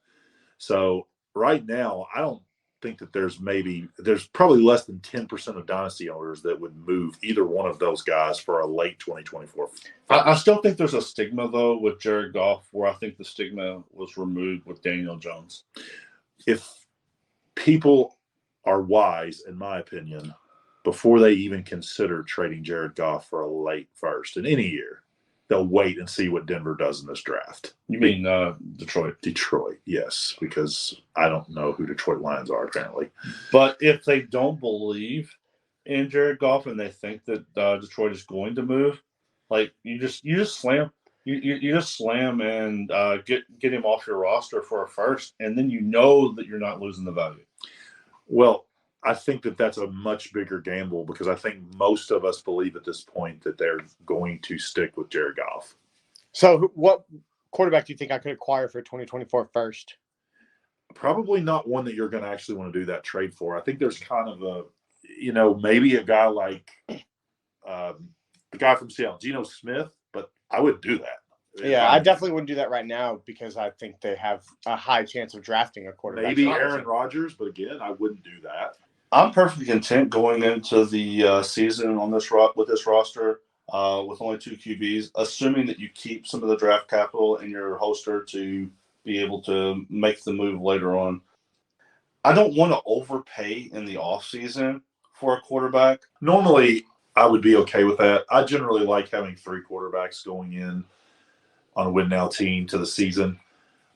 So right now, I don't think that there's probably less than 10% of dynasty owners that would move either one of those guys for a late 2024. I still think there's a stigma, though, with Jared Goff, where I think the stigma was removed with Daniel Jones. If people are wise, in my opinion, before they even consider trading Jared Goff for a late first in any year, they'll wait and see what Denver does in this draft. You mean Detroit? Detroit, yes, because I don't know who Detroit Lions are, apparently. But if they don't believe in Jared Goff and they think that Detroit is going to move, like you just slam and get him off your roster for a first, and then you know that you're not losing the value. Well, I think that that's a much bigger gamble because I think most of us believe at this point that they're going to stick with Jared Goff. So what quarterback do you think I could acquire for 2024 first? Probably not one that you're going to actually want to do that trade for. I think there's kind of maybe a guy like the guy from Seattle, Geno Smith, but I wouldn't do that. Yeah, I definitely wouldn't do that right now because I think they have a high chance of drafting a quarterback. Maybe Aaron Rodgers, but again, I wouldn't do that. I'm perfectly content going into the season on this with this roster with only 2 QBs, assuming that you keep some of the draft capital in your holster to be able to make the move later on. I don't want to overpay in the offseason for a quarterback. Normally, I would be okay with that. I generally like having 3 quarterbacks going in on a win-now team to the season.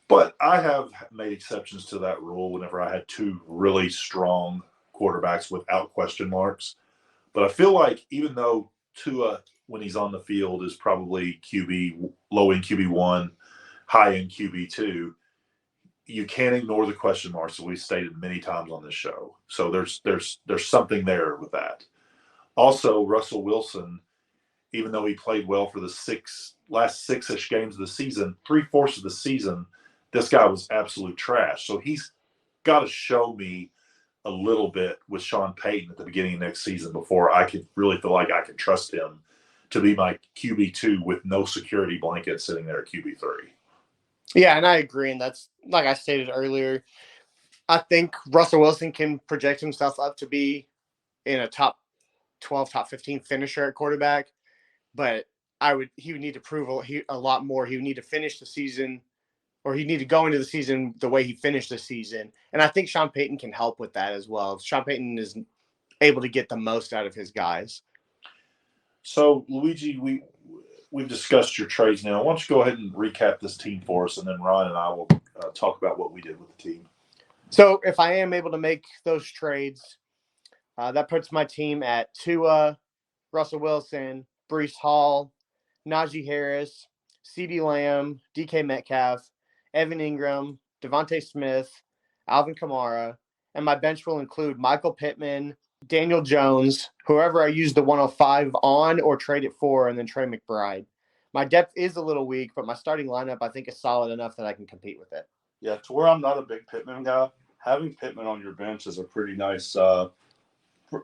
But I have made exceptions to that rule whenever I had 2 really strong quarterbacks without question marks. But I feel like even though Tua, when he's on the field, is probably low-end QB1, high-end QB2, you can't ignore the question marks that we've stated many times on this show. So there's something there with that. Also, Russell Wilson, even though he played well for the last 6-ish games of the season, 3/4 of the season, this guy was absolute trash. So he's got to show me a little bit with Sean Payton at the beginning of next season before I could really feel like I can trust him to be my QB2 with no security blanket sitting there at QB3. Yeah, and I agree. And that's, like I stated earlier, I think Russell Wilson can project himself up to be in a top 12, top 15 finisher at quarterback. But he would need to prove a lot more. He would need to finish the season, or he'd need to go into the season the way he finished the season. And I think Sean Payton can help with that as well. Sean Payton is able to get the most out of his guys. So, Luigi, we've discussed your trades now. Why don't you go ahead and recap this team for us, and then Ryan and I will talk about what we did with the team. So if I am able to make those trades, that puts my team at Tua, Russell Wilson, Breece Hall, Najee Harris, CeeDee Lamb, DK Metcalf, Evan Ingram, Devontae Smith, Alvin Kamara, and my bench will include Michael Pittman, Daniel Jones, whoever I use the 105 on or trade it for, and then Trey McBride. My depth is a little weak, but my starting lineup I think is solid enough that I can compete with it. Yeah, to where I'm not a big Pittman guy, having Pittman on your bench is a pretty nice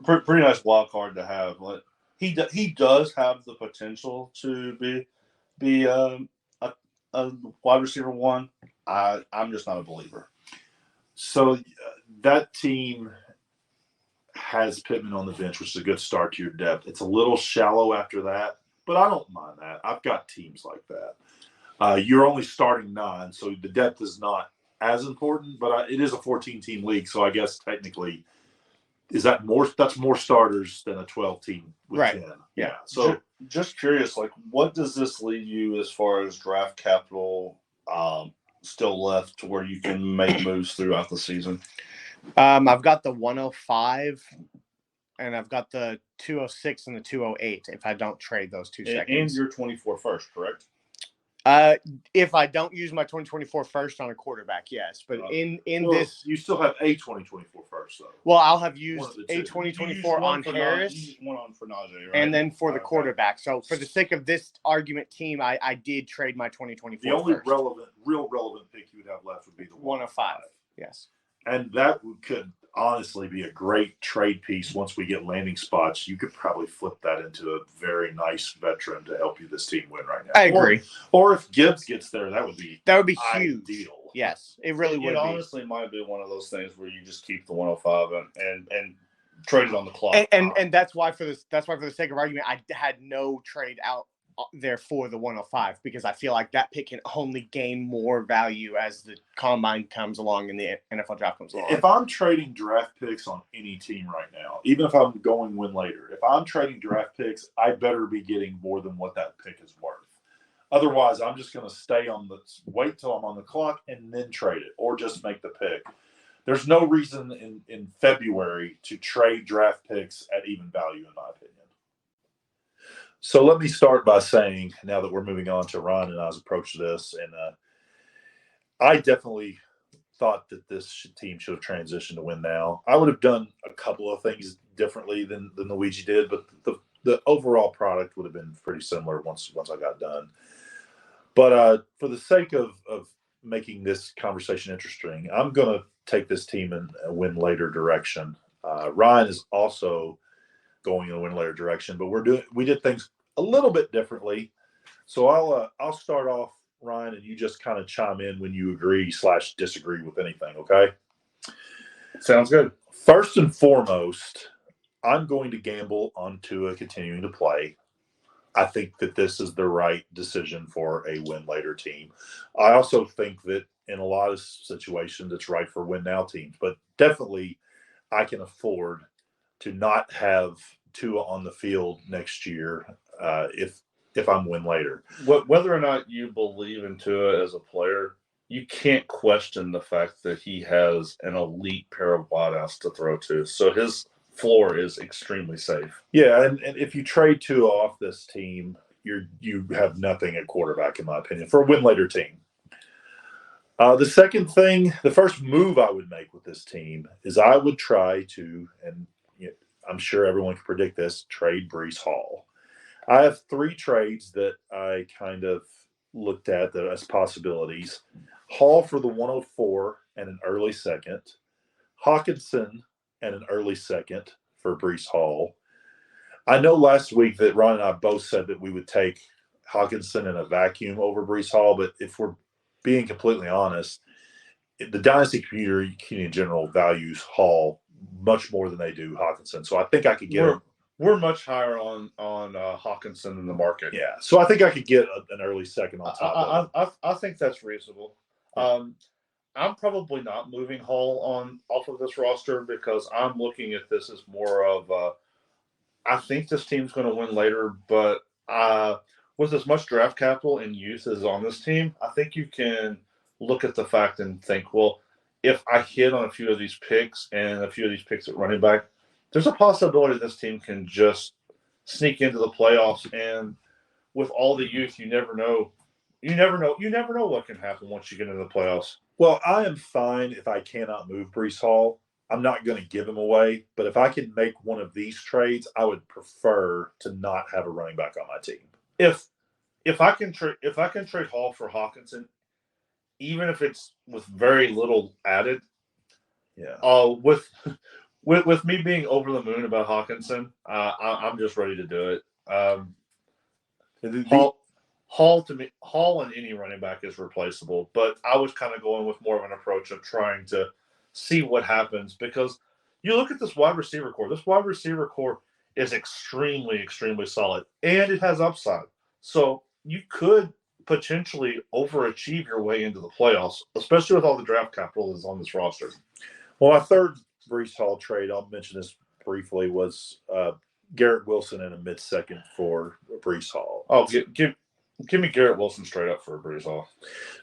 pretty nice wild card to have. Like, he does have the potential to be a wide receiver 1. I'm just not a believer. So that team has Pittman on the bench, which is a good start to your depth. It's a little shallow after that, but I don't mind that. I've got teams like that. You're only starting 9, so the depth is not as important, but it is a 14-team league, so I guess technically that's more starters than a 12-team with right. 10. Yeah. So just curious, like, what does this leave you as far as draft capital still left to where you can make moves throughout the season? I've got the 105, and I've got the 206 and the 208 if I don't trade those 2 seconds. And your 24 first, correct? If I don't use my 2024 first on a quarterback, yes. But this, you still have a 2024 first, though. Well, I'll have used a 2024 on Harris, one on for Najee, right? And then for the quarterback. So for the sake of this argument team, I did trade my 2024. The only first. real relevant pick you would have left would be the 105. Yes. And that could honestly be a great trade piece once we get landing spots. You could probably flip that into a very nice veteran to help you this team win right now. I agree. Or if Gibbs gets there, that would be huge. ideal. Yes, it really would It be. honestly might be one of those things where you just keep the 105 and trade it on the clock. And that's why for the sake of argument, I had no trade out there for the 105 because I feel like that pick can only gain more value as the combine comes along and the NFL draft comes along. If I'm trading draft picks on any team right now, even if I'm going win later, if I'm trading draft picks, I better be getting more than what that pick is worth. Otherwise, I'm just going to wait till I'm on the clock and then trade it or just make the pick. There's no reason in February to trade draft picks at even value, in my opinion. So let me start by saying, now that we're moving on to Ron and I's approach to this, and I definitely thought that this team should have transitioned to win now. I would have done a couple of things differently than Luigi did, but the overall product would have been pretty similar once I got done. But for the sake of making this conversation interesting, I'm going to take this team in a win later direction. Ryan is also going in a win later direction, but we did things a little bit differently. So I'll start off, Ryan, and you just kind of chime in when you agree/disagree with anything. Okay? Sounds good. First and foremost, I'm going to gamble on Tua continuing to play. I think that this is the right decision for a win later team. I also think that in a lot of situations, it's right for win now teams, but definitely I can afford to not have Tua on the field next year if I'm win later. Whether or not you believe in Tua as a player, you can't question the fact that he has an elite pair of wideouts to throw to. So his floor is extremely safe. Yeah, and if you trade Tua off this team, you have nothing at quarterback, in my opinion, for a win later team. The first move I would make with this team is I would try to, and I'm sure everyone can predict this, trade Bryce Hall. I have 3 trades that I kind of looked at as possibilities. Hall for the 104 and an early second. Hawkinson and an early second for Bryce Hall. I know last week that Ron and I both said that we would take Hawkinson in a vacuum over Bryce Hall, but if we're being completely honest, the Dynasty community in general values Hall much more than they do Hawkinson. So I think I could get him. We're much higher on Hawkinson in the market. Yeah, so I think I could get an early second on top of it. I think that's reasonable. I'm probably not moving Hall off of this roster because I'm looking at this as more of I think this team's going to win later, but with as much draft capital and youth as on this team, I think you can look at the fact and think, well, if I hit on a few of these picks and a few of these picks at running back, there's a possibility this team can just sneak into the playoffs. And with all the youth, you never know. You never know what can happen once you get into the playoffs. Well, I am fine if I cannot move Bryce Hall. I'm not going to give him away, but if I can make one of these trades, I would prefer to not have a running back on my team. If I can trade Hall for Hawkinson, even if it's with very little added, yeah. With me being over the moon about Hawkinson, I'm just ready to do it. Hall and any running back is replaceable, but I was kind of going with more of an approach of trying to see what happens because you look at this wide receiver core. This wide receiver core is extremely, extremely solid, and it has upside. So you could potentially overachieve your way into the playoffs, especially with all the draft capital that's on this roster. Well, my third Bryce Hall trade, I'll mention this briefly, was Garrett Wilson in a mid-second for Bryce Hall. Oh, give me Garrett Wilson straight up for Bryce Hall.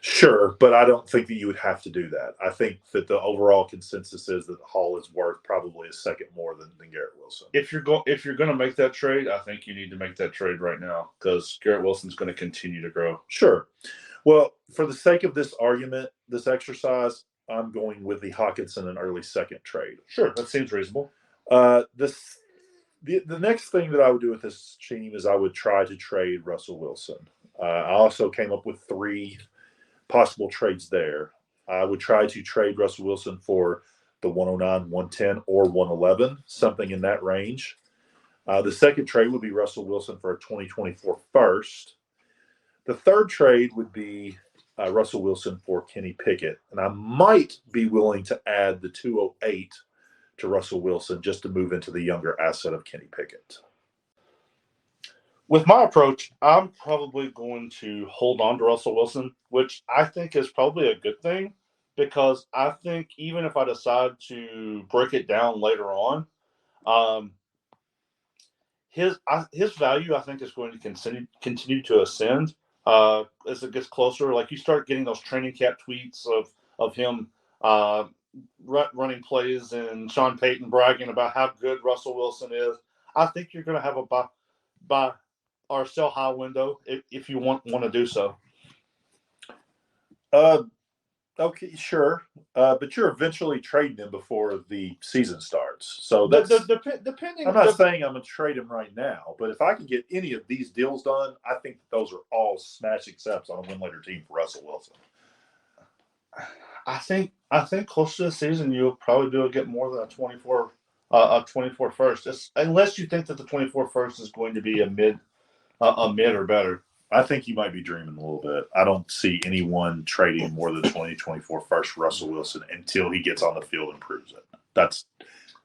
Sure, but I don't think that you would have to do that. I think that the overall consensus is that Hall is worth probably a second more than Garrett Wilson. If you're going to make that trade, I think you need to make that trade right now because Garrett Wilson's going to continue to grow. Sure. Well, for the sake of this argument, this exercise, I'm going with the Hawkinson and early second trade. Sure, that seems reasonable. The next thing that I would do with this team is I would try to trade Russell Wilson. I also came up with 3 possible trades there. I would try to trade Russell Wilson for the 109, 110, or 111, something in that range. The second trade would be Russell Wilson for a 2024 first. The third trade would be Russell Wilson for Kenny Pickett. And I might be willing to add the 208 to Russell Wilson just to move into the younger asset of Kenny Pickett. With my approach, I'm probably going to hold on to Russell Wilson, which I think is probably a good thing because I think even if I decide to break it down later on, his value I think is going to continue to ascend as it gets closer. Like you start getting those training camp tweets of him running plays and Sean Payton bragging about how good Russell Wilson is. I think you're going to have a buy or sell high window if you want to do so. Okay, sure, but you're eventually trading him before the season starts. So that's depending. I'm not saying I'm going to trade him right now, but if I can get any of these deals done, I think that those are all smash accepts on a win later team for Russell Wilson. I think close to the season you'll probably be able to get more than a 24 first, unless you think that the 24 first is going to be a mid or better. I think you might be dreaming a little bit. I don't see anyone trading more than 2024 first for Russell Wilson until he gets on the field and proves it. That's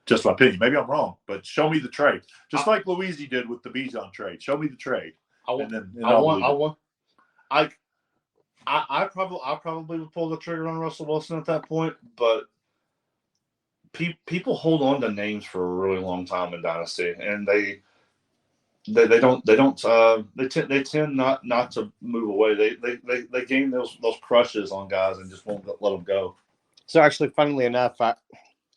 just my opinion. Maybe I'm wrong, but show me the trade. Just like Luigi did with the Bijan trade. Show me the trade. I probably would pull the trigger on Russell Wilson at that point, but people hold on to names for a really long time in Dynasty, and they tend not to move away. They gain those crushes on guys and just won't let them go. So actually, funnily enough,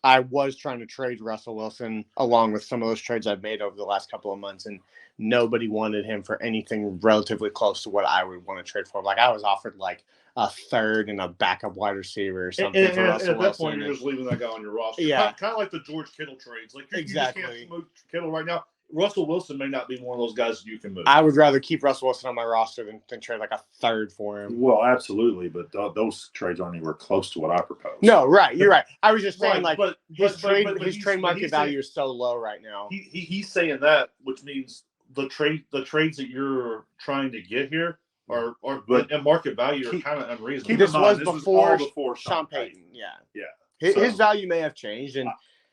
I was trying to trade Russell Wilson along with some of those trades I've made over the last couple of months, and nobody wanted him for anything relatively close to what I would want to trade for. Like I was offered like a third and a backup wide receiver or something for Russell Wilson. At that point, Wilson. you're just leaving that guy on your roster. Yeah. Kind of like the George Kittle trades. Like exactly. You just can't move Kittle right now. Russell Wilson may not be one of those guys you can move. I would rather keep Russell Wilson on my roster than trade like a third for him. Well, absolutely, but those trades aren't anywhere close to what I proposed. No, right. You're right. I was just saying, right, like, his trade market value is so low right now. He's saying that, which means the trades that you're trying to get here are market value are kind of unreasonable. This was before Sean Payton. Yeah. His value may have changed, and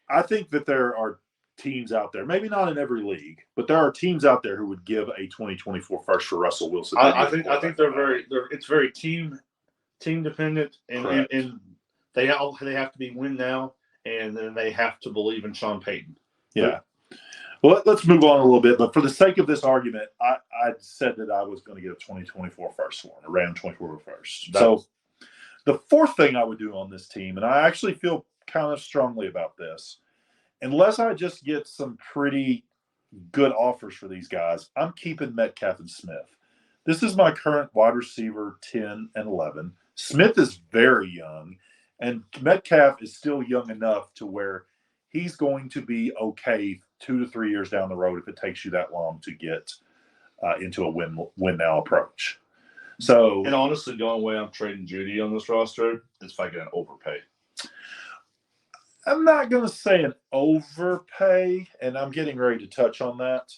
I think that there are teams out there, maybe not in every league, but there are teams out there who would give a 2024 first for Russell Wilson. I think it's very team dependent, and they have to be win now, and then they have to believe in Sean Payton. Yeah. Well, let's move on a little bit, but for the sake of this argument, I said that I was going to get a 2024 first one, a random 24 first. So the fourth thing I would do on this team, and I actually feel kind of strongly about this, unless I just get some pretty good offers for these guys, I'm keeping Metcalf and Smith. This is my current wide receiver 10 and 11. Smith is very young, and Metcalf is still young enough to where he's going to be okay 2 to 3 years down the road if it takes you that long to get into a win now approach. So, and honestly, the only way I'm trading Jeudy on this roster is if I get an overpay. I'm not going to say an overpay, and I'm getting ready to touch on that,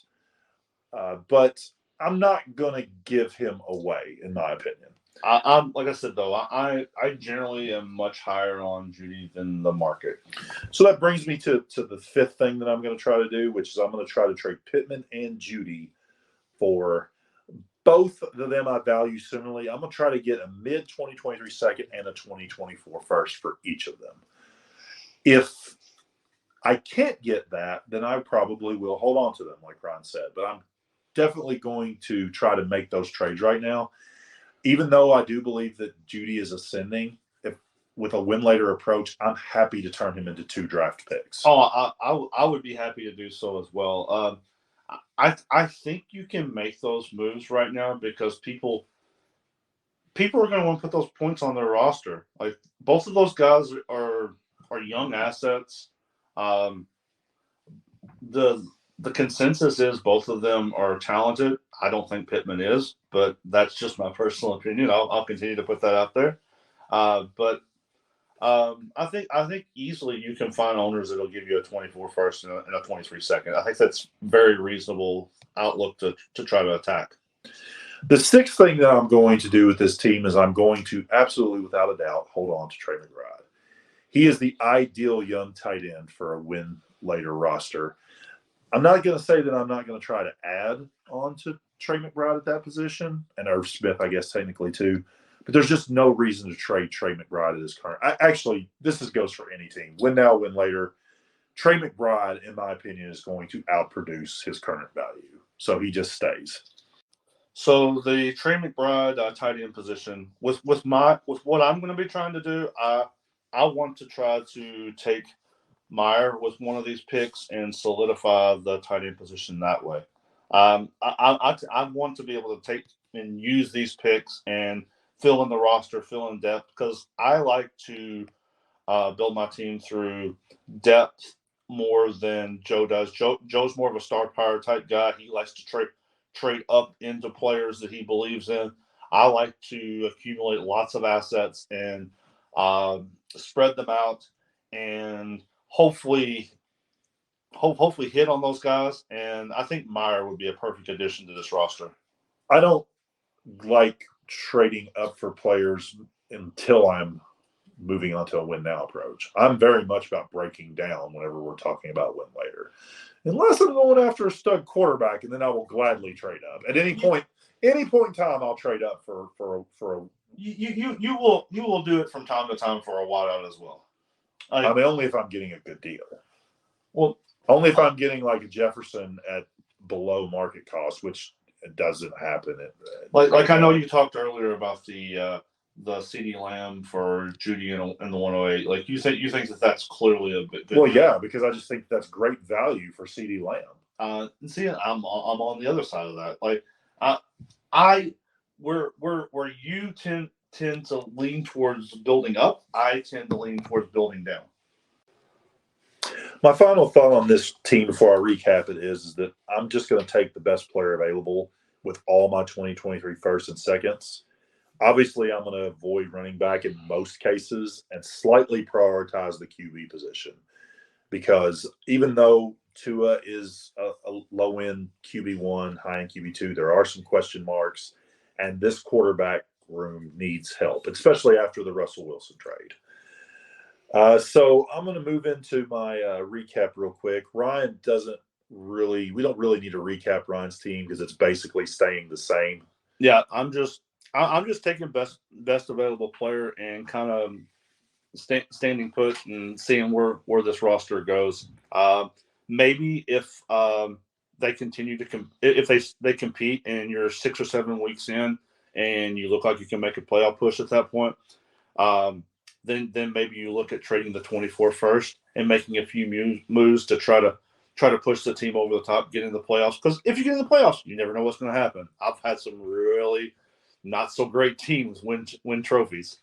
but I'm not going to give him away, in my opinion. I'm like I said, though, I generally am much higher on Jeudy than the market. So that brings me to the fifth thing that I'm going to try to do, which is I'm going to try to trade Pittman and Jeudy for both of them I value similarly. I'm going to try to get a mid-2023 second and a 2024 first for each of them. If I can't get that, then I probably will hold on to them, like Ryan said. But I'm definitely going to try to make those trades right now. Even though I do believe that Jeudy is ascending, with a win later approach, I'm happy to turn him into 2 draft picks. Oh, I would be happy to do so as well. I think you can make those moves right now because people are going to want to put those points on their roster. Like both of those guys are young assets. The consensus is both of them are talented. I don't think Pittman is, but that's just my personal opinion. I'll continue to put that out there. But I think easily you can find owners that'll give you a 24 first and a 23 second. I think that's very reasonable outlook to try to attack. The sixth thing that I'm going to do with this team is I'm going to absolutely, without a doubt, hold on to Trey McBride. He is the ideal young tight end for a win later roster. I'm not going to say that I'm not going to try to add on to Trey McBride at that position, and Irv Smith, I guess, technically too. But there's just no reason to trade Trey McBride at his current. Actually, this goes for any team. Win now, win later. Trey McBride, in my opinion, is going to outproduce his current value. So he just stays. So the Trey McBride tight end position, with what I'm going to be trying to do, I want to try to take Meyer with one of these picks and solidify the tight end position that way. I want to be able to take and use these picks and fill in the roster, fill in depth, because I like to build my team through depth more than Joe does. Joe's more of a star power type guy. He likes to trade up into players that he believes in. I like to accumulate lots of assets and spread them out and hopefully hit on those guys. And I think Meyer would be a perfect addition to this roster. I don't like trading up for players until I'm moving on to a win now approach. I'm very much about breaking down whenever we're talking about win later. Unless I'm going after a stud quarterback, and then I will gladly trade up. At any point in time, I'll trade up for a. You will do it from time to time for a while as well. I mean, only if I'm getting a good deal. Well, only if I'm getting like a Jefferson at below market cost, which doesn't happen. Like I know you talked earlier about the CD Lamb for Jeudy in the 108. Like you think that's clearly a bit good. Well, yeah, because I just think that's great value for CD Lamb. See, I'm on the other side of that. Like where you tend to lean towards building up, I tend to lean towards building down. My final thought on this team before I recap it is that I'm just going to take the best player available with all my 2023 firsts and seconds. Obviously, I'm going to avoid running back in most cases and slightly prioritize the QB position because even though Tua is a low-end QB1, high-end QB2, there are some question marks, and this quarterback room needs help, especially after the Russell Wilson trade. So I'm going to move into my recap real quick. We don't really need to recap Ryan's team because it's basically staying the same. Yeah, I'm just taking best available player and kind of standing put and seeing where this roster goes. Maybe if they continue to if they compete and you're 6 or 7 weeks in and you look like you can make a playoff push at that point, then maybe you look at trading the 24 first and making a few moves to try to push the team over the top, get in the playoffs. Because if you get in the playoffs, you never know what's going to happen. I've had some really not so great teams win trophies.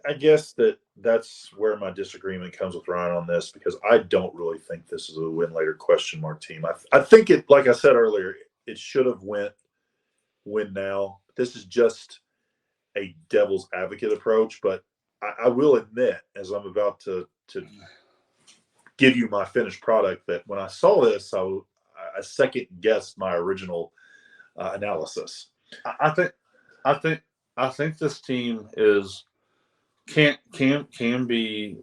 I guess that's where my disagreement comes with Ryan on this because I don't really think this is a win later question mark team. I think it, like I said earlier, it should have win now. This is just a devil's advocate approach, but I will admit, as I'm about to give you my finished product, that when I saw this, I second guessed my original analysis. I think this team can be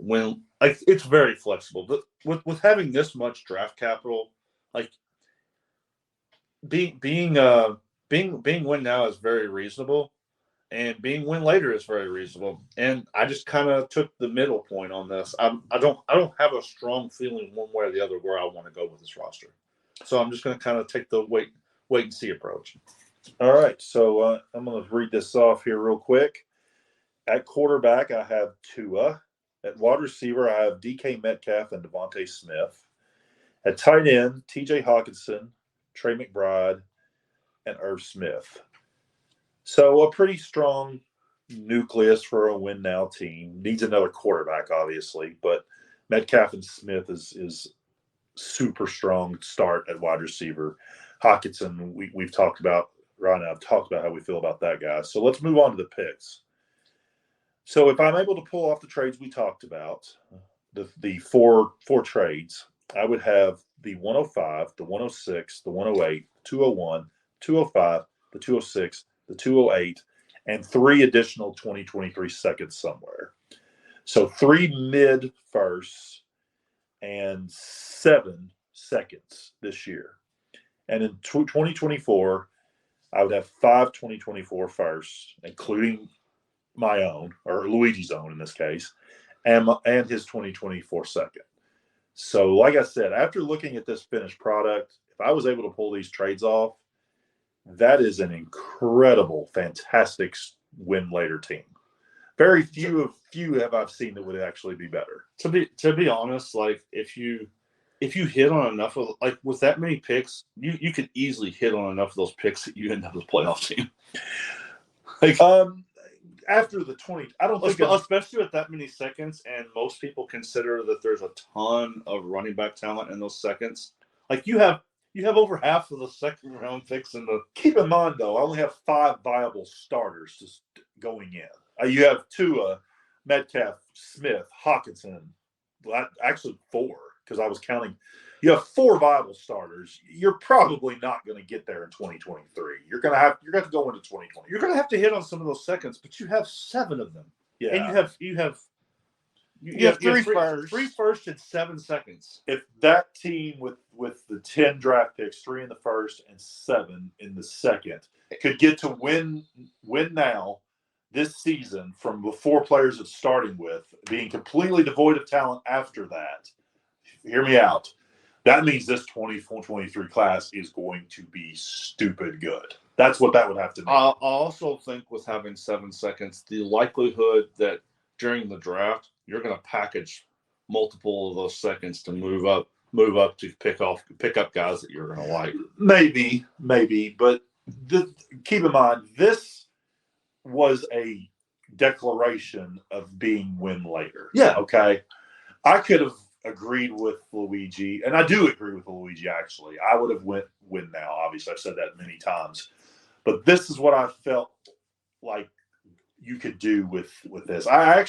it's very flexible, but with having this much draft capital, like being win now is very reasonable. And being win later is very reasonable. And I just kind of took the middle point on this. I don't have a strong feeling one way or the other where I want to go with this roster. So I'm just going to kind of take the wait and see approach. All right. So I'm going to read this off here real quick. At quarterback, I have Tua. At wide receiver, I have DK Metcalf and Devontae Smith. At tight end, TJ Hawkinson, Trey McBride, and Irv Smith. So a pretty strong nucleus for a win now team. Needs another quarterback, obviously, but Metcalf and Smith is super strong start at wide receiver. Hawkinson, we've talked about, Ryan and I've talked about how we feel about that guy. So let's move on to the picks. So if I'm able to pull off the trades we talked about, the four trades, I would have the 105, the 106, the 108, 201, 205, the 206, the 208, and 3 additional 2023 seconds somewhere. So 3 mid firsts and 7 seconds this year. And in 2024, I would have 5 2024 firsts, including my own, or Luigi's own in this case, and his 2024 second. So, like I said, after looking at this finished product, if I was able to pull these trades off, that is an incredible, fantastic win later team. Very few have I've seen that would actually be better. To be honest, like if you hit on enough of, like, with that many picks, you could easily hit on enough of those picks that you end up as a playoff team. Like after the 20, I don't think, especially with that many seconds, and most people consider that there's a ton of running back talent in those seconds. Like you have over half of the second round picks in the. Keep in mind though, I only have 5 viable starters just going in. You have Tua, Metcalf, Smith, Hawkinson. Well, actually 4, because I was counting. You have 4 viable starters. You're probably not going to get there in 2023. You're going to have to go into 2020. You're going to have to hit on some of those seconds, but you have 7 of them. Yeah, and you have 3 firsts and 7 seconds. If that team with the 10 draft picks, 3 in the first and 7 in the second, could get to win now this season from the 4 players it's starting with, being completely devoid of talent after that, hear me out. That means this 24-23 class is going to be stupid good. That's what that would have to mean. I also think with having 7 seconds, the likelihood that during the draft you're going to package multiple of those seconds to move up to pick up guys that you're going to like. Maybe, but keep in mind, this was a declaration of being win later. Yeah. Okay. I could have agreed with Luigi, and I do agree with Luigi, actually. I would have win now. Obviously, I've said that many times. But this is what I felt like you could do with this. I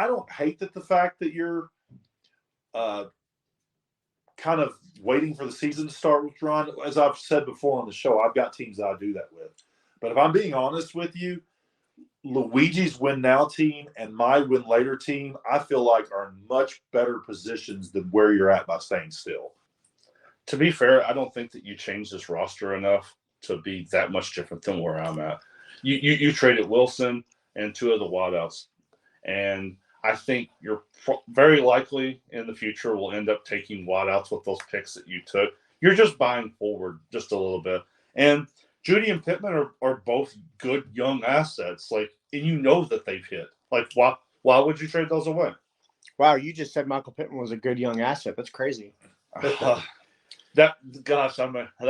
don't hate the fact that you're kind of waiting for the season to start with, Ron. As I've said before on the show, I've got teams that I do that with. But if I'm being honest with you, Luigi's win now team and my win later team, I feel like are in much better positions than where you're at by staying still. To be fair, I don't think that you changed this roster enough to be that much different than where I'm at. You traded Wilson and 2 of the wideouts, and I think you're very likely in the future will end up taking wideouts with those picks that you took. You're just buying forward just a little bit. And Jeudy and Pittman are both good young assets, like, and you know that they've hit. Like, why would you trade those away? Wow, you just said Michael Pittman was a good young asset. That's crazy. That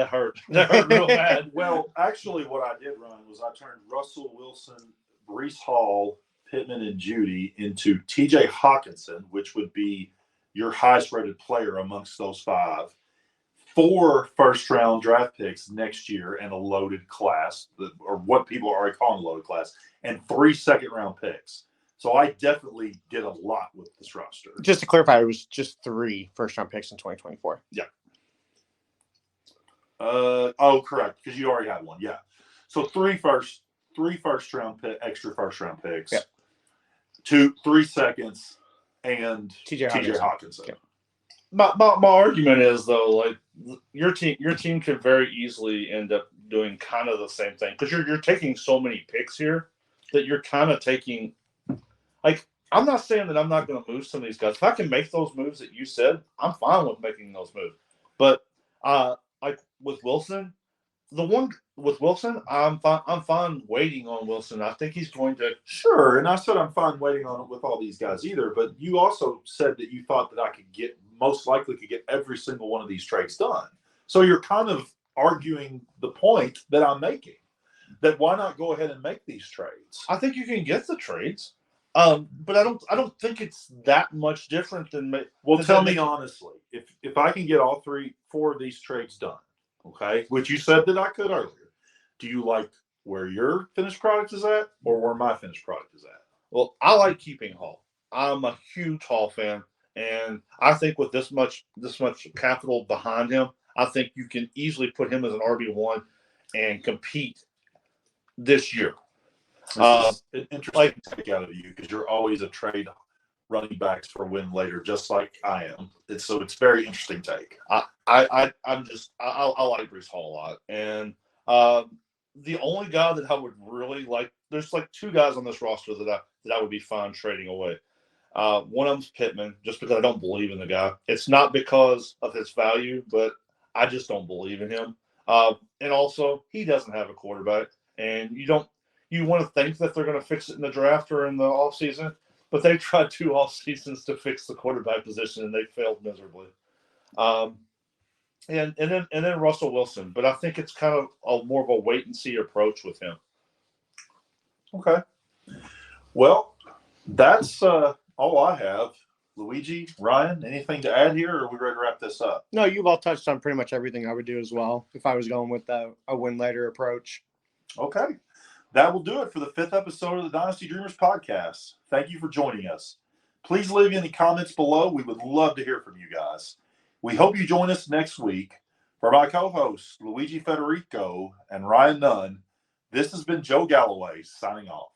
hurt. That hurt real bad. Well, actually, what I did, Ron, was I turned Russell Wilson, Breece Hall, Pittman, and Jeudy into T.J. Hawkinson, which would be your highest-rated player amongst those 5. 4 first-round draft picks next year and a loaded class, or what people are already calling a loaded class, and 3 second-round picks. So I definitely did a lot with this roster. Just to clarify, it was just 3 first-round picks in 2024. Yeah. Correct, because you already had 1. Yeah. So 3 first-round extra first-round picks. Yeah. 3 seconds, and T.J. Hawkinson. Yeah. My argument is, though, like, your team could very easily end up doing kind of the same thing, because you're taking so many picks here that you're kind of taking, like, I'm not saying that I'm not going to move some of these guys. If I can make those moves that you said, I'm fine with making those moves. But like with Wilson, I'm fine waiting on Wilson. I think he's going to. Sure, and I said I'm fine waiting on it with all these guys either. But you also said that you thought that I could most likely get every single one of these trades done. So you're kind of arguing the point that I'm making, that why not go ahead and make these trades? I think you can get the trades, but I don't think it's that much different than. Well, tell me honestly, if I can get all 4 of these trades done, okay, which you said that I could earlier, do you like where your finished product is at or where my finished product is at? Well, I like keeping Hall. I'm a huge Hall fan. And I think with this much capital behind him, I think you can easily put him as an RB1. and compete this year. This is an interesting take out of you because you're always a trade running backs for a win later, just like I am. It's very interesting take. I like Breece Hall a lot, and the only guy that I would really like, there's like two guys on this roster that I would be fine trading away. One of them's Pittman, just because I don't believe in the guy. It's not because of his value, but I just don't believe in him. And also, he doesn't have a quarterback, and you want to think that they're going to fix it in the draft or in the offseason, but they tried 2 off seasons to fix the quarterback position, and they failed miserably. And then Russell Wilson, but I think it's kind of more of a wait and see approach with him. Okay. Well, that's all I have. Luigi, Ryan, anything to add here, or are we ready to wrap this up? No, you've all touched on pretty much everything I would do as well if I was going with a win later approach. Okay. That will do it for the 5th episode of the Dynasty Dreamerz podcast. Thank you for joining us. Please leave any comments below. We would love to hear from you guys. We hope you join us next week. For my co-hosts, Luigi Federico and Ryan Nunn, this has been Joe Galloway signing off.